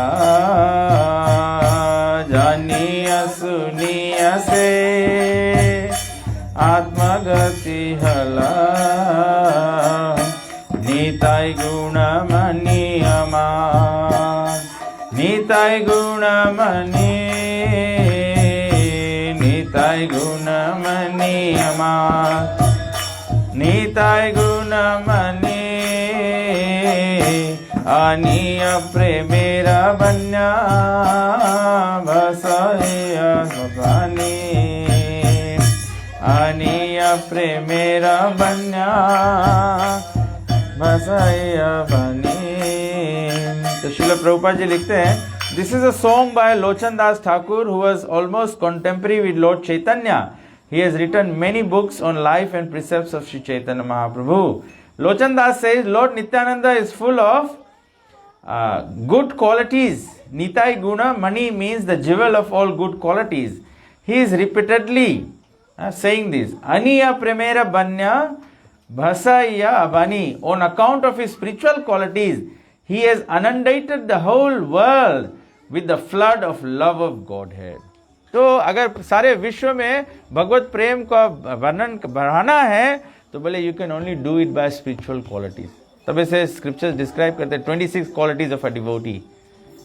जानिया सुनिया से आत्मघाती हला, नीताय गुणमणि अमार, नीताय गुणमणि, नीताय गुणमणि अमार, नीताय गुणमणि, अनिय प्रेमेरा बन्या बसाय भवानी, अनिय प्रेमेरा बन्या बसाय बनी. तो श्रील प्रभुपाद जी लिखते हैं, this is a song by Lochan Das Thakur who was almost contemporary with Lord Chaitanya. He has written many books on life and precepts of Sri Chaitanya Mahaprabhu. Lochan Das says, Lord Nityananda is full of good qualities. Nitai Guna Mani means the jewel of all good qualities. He is repeatedly saying this. Aniya Premera Banya Bhasaya Abani. On account of his spiritual qualities, he has inundated the whole world with the flood of love of Godhead. तो अगर सारे विश्व में भगवत प्रेम का वर्णन बढ़ाना है तो बोले you can only do it by spiritual qualities. तब ऐसे स्क्रिप्चर्स डिस्क्राइब करते हैं 26 क्वालिटीज ऑफ अ डिवोटी.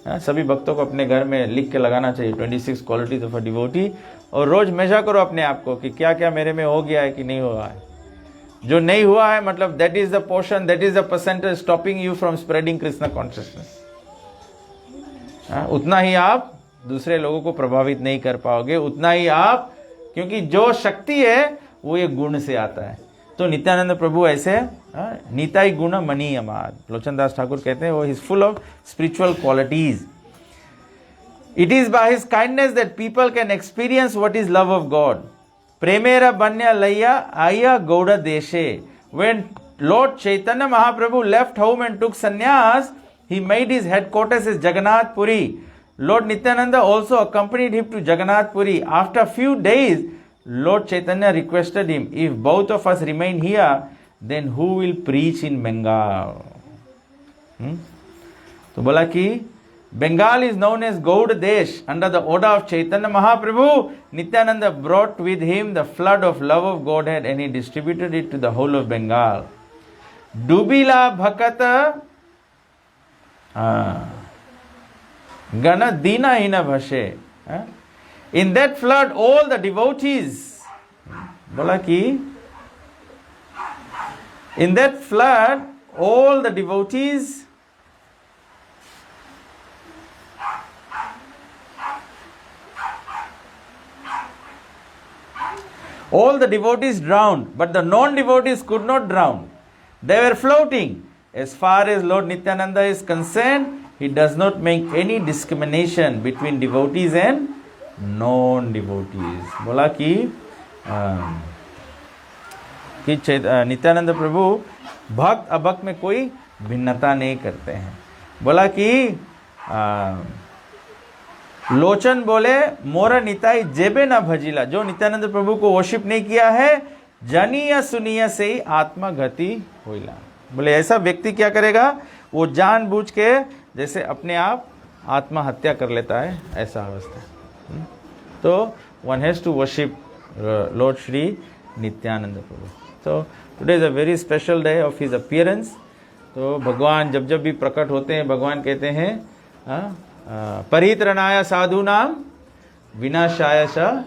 सभी भक्तों को अपने घर में लिख के लगाना चाहिए 26 क्वालिटीज ऑफ अ डिवोटी, और रोज मेजर करो अपने आप को कि क्या क्या मेरे में हो गया है कि नहीं हुआ है. जो नहीं हुआ है मतलब that is the portion, that is the percentage stopping you from spreading Krishna consciousness. उतना ही आप दूसरे लोगों को प्रभावित नहीं कर पाओगे, उतना ही आप, क्योंकि जो शक्ति है वो ये गुण से आता है. तो नित्यानंद प्रभु ऐसे नीताई गुण मनी अमाद. लोचन दास ठाकुर कहते हैं वो is full of spiritual qualities. It is by his kindness that people can experience what is love of god. प्रेमेरा बन्या लैया आया गौड़ देशे. When lord Chaitanya Mahaprabhu left home and took sannyasa, he made his headquarters as Jagannath Puri. Lord Nityananda also accompanied him to Jagannath Puri. After a few days, Lord Chaitanya requested him, if both of us remain here, then who will preach in Bengal? तो बोला कि Bengal is known as Gaud Desh. Under the order of Chaitanya Mahaprabhu, Nityananda brought with him the flood of love of Godhead and he distributed it to the whole of Bengal. Dubila Bhakata Gana Dina Hina Bhashe. In that flood, all the devotees, बोला कि in that flood, all the devotees drowned, but the non-devotees could not drown. They were floating. As far as Lord Nityananda is concerned, he does not make any discrimination between devotees and non-devotees. बोला कि नित्यानंद प्रभु भक्त अभक्त में कोई भिन्नता नहीं करते हैं. बोला कि लोचन बोले मोरा निताई जेबे ना भजिला. जो नित्यानंद प्रभु को वर्शिप नहीं किया है, जानिया सुनिया से ही आत्मा गति होइला. बोले ऐसा व्यक्ति क्या करेगा, वो जानबूझ के जैसे अपने आप आत्महत्या कर लेता है, ऐसा अवस्था. तो one has to worship lord Shri Nityananda Prabhu. तो today is a very special day of his appearance. तो भगवान जब जब भी प्रकट होते हैं, भगवान कहते हैं परित्रणाय साधु नाम विनाशाय च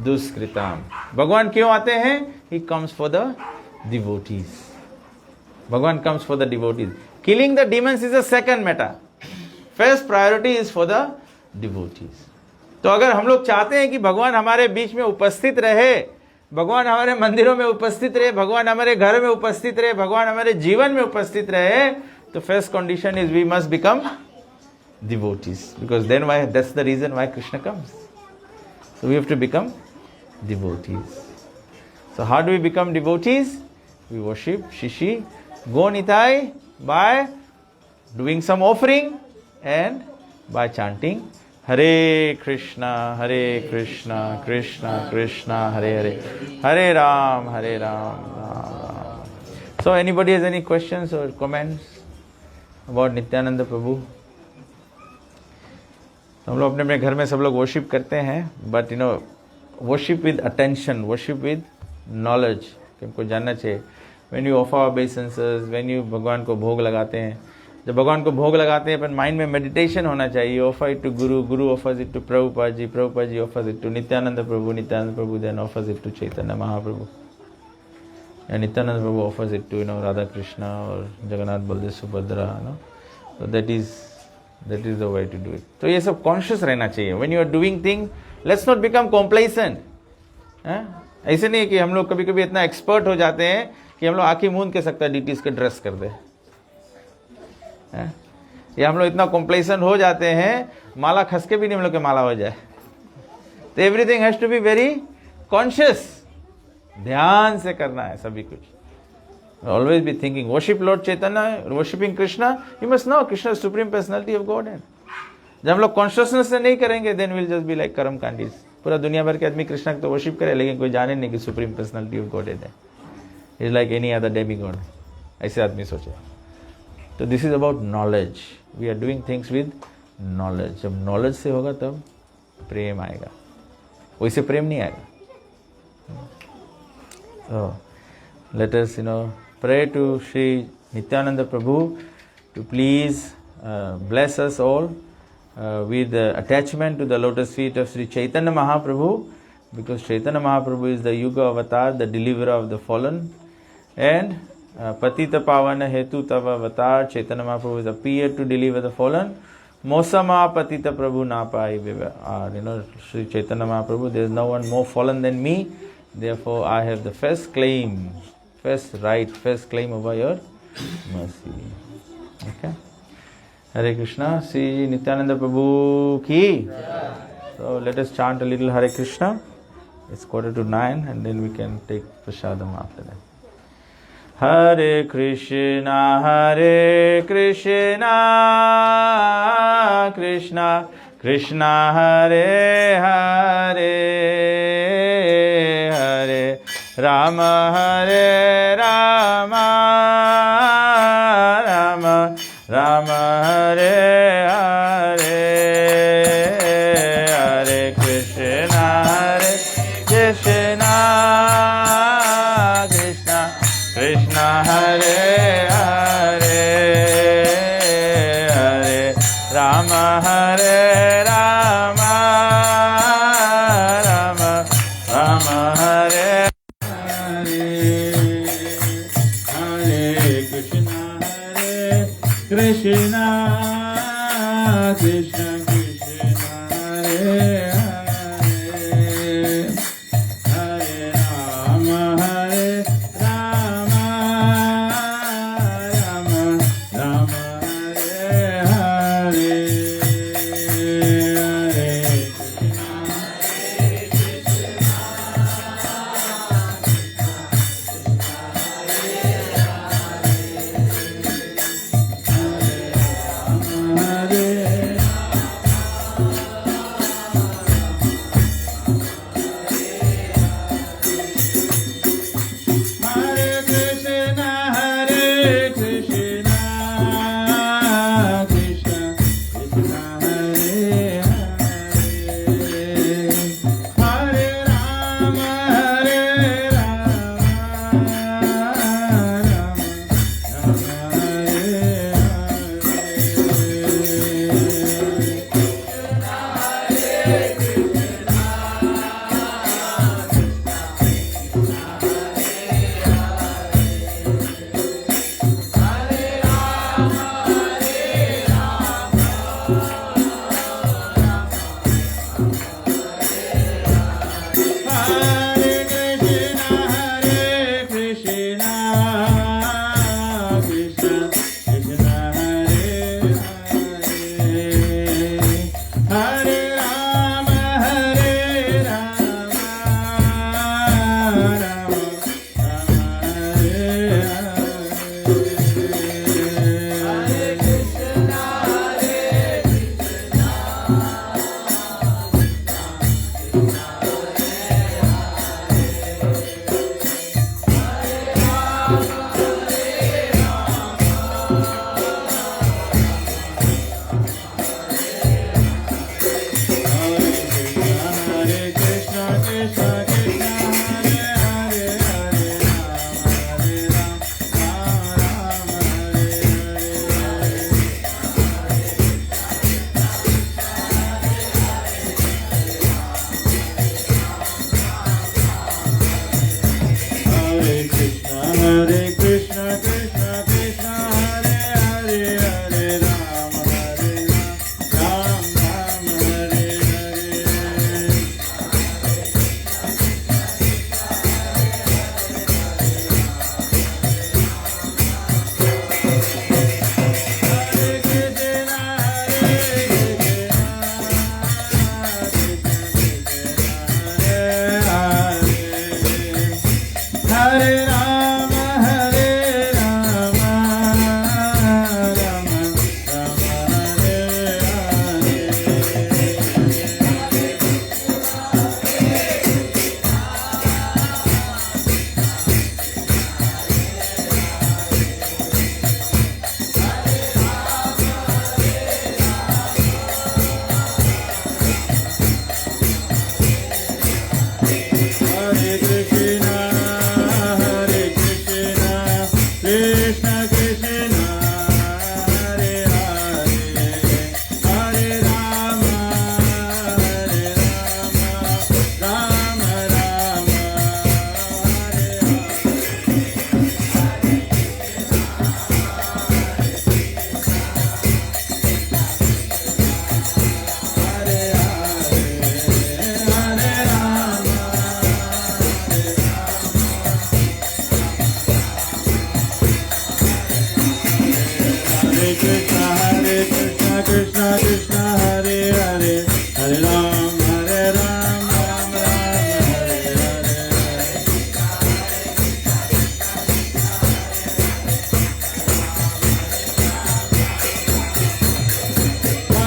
दुष्कृताम. भगवान क्यों आते हैं? He comes for the devotees. भगवान comes for the devotees. Killing the demons is a second matter. First priority is for the devotees. तो अगर हम लोग चाहते हैं कि भगवान हमारे बीच में उपस्थित रहे, भगवान हमारे मंदिरों में उपस्थित रहे, भगवान हमारे घर में उपस्थित रहे, भगवान हमारे जीवन में उपस्थित रहे, तो first condition is we must become devotees. Because then that's the reason why Krishna comes. So we have to become devotees. So how do we become devotees? We worship Shishi Go Nitai by doing some offering and by chanting Hare Krishna, Krishna Krishna, Hare Hare, Hare Ram, Ram Ram. So anybody has any questions or comments about Nityananda Prabhu? हम लोग अपने अपने घर में सब लोग worship करते हैं, but you know worship with attention, worship with knowledge, कि हमको जानना चाहिए. When you offer obeisances, when you भगवान को भोग लगाते हैं, जब भगवान को भोग लगाते हैं अपन माइंड में मेडिटेशन होना चाहिए. Offer it to guru, guru offers it to Prabhupada ji offers it to Nityananda Prabhu then offers it to Chaitanya Mahaprabhu, and Nityananda Prabhu offers it to Radha Krishna और Jagannath Baldev Subhadra. So that is the way to do it. तो ये सब कॉन्शियस रहना चाहिए. When you are doing thing, let's not become complacent. ऐसे नहीं कि हम लोग कभी कभी इतना एक्सपर्ट हो जाते हैं कि हम लोग आंखें मूंद के सकता डीटीज के ड्रेस कर दे, या हम लोग इतना कॉम्प्लेसेंट हो जाते हैं माला खस के भी नहीं हम लोग के माला हो जाए. तो everything has to be very conscious. ध्यान से करना है सभी कुछ. Always be thinking, worship Lord Chaitanya, worshipping Krishna, you must know Krishna is Supreme Personality of Godhead. जब हम लोग कॉन्शियसनेस से नहीं करेंगे, then will just be like karma kandis. पूरा दुनिया भर के आदमी कृष्णा को तो वर्शिप करे, लेकिन कोई जाने नहीं कि सुप्रीम पर्सनालिटी ऑफ गॉड है. Is like any other demigod. ऐसे आदमी सोचे. तो this is about knowledge. We are doing things with knowledge. जब नॉलेज से होगा तब प्रेम आएगा, वैसे प्रेम नहीं आएगा. So let us pray to Sri Nityananda Prabhu to please bless us all with attachment to the lotus feet of Sri Chaitanya Mahaprabhu, because Chaitanya Mahaprabhu is the Yuga avatar, the deliverer of the fallen, and Patita Pavana Hetu Tava avatar, Chaitanya Mahaprabhu is appeared to deliver the fallen. Mosama Patita Prabhu Napai. Sri Chaitanya Mahaprabhu, there is no one more fallen than me. Therefore, I have the first claim, first claim over your mercy. Okay? Hare Krishna, Sri Nityananda Prabhu ki. So let us chant a little Hare Krishna. It's 8:45 and then we can take prasadam after that. Hare Krishna, Krishna Krishna Hare Hare, Hare Rama Hare Rama, Rama Rama Hare Hare, Hare Krishna Krishna Krishna Hare Hare, Hare Rama Hare Rama, Rama Rama Hare Hare, Hare Krishna Krishna Krishna Hare Hare, Hare Rama Hare Rama, Rama Rama Hare Hare, Hare Hare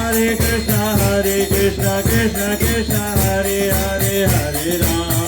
Krishna Krishna Krishna Hare Hare Hare Ram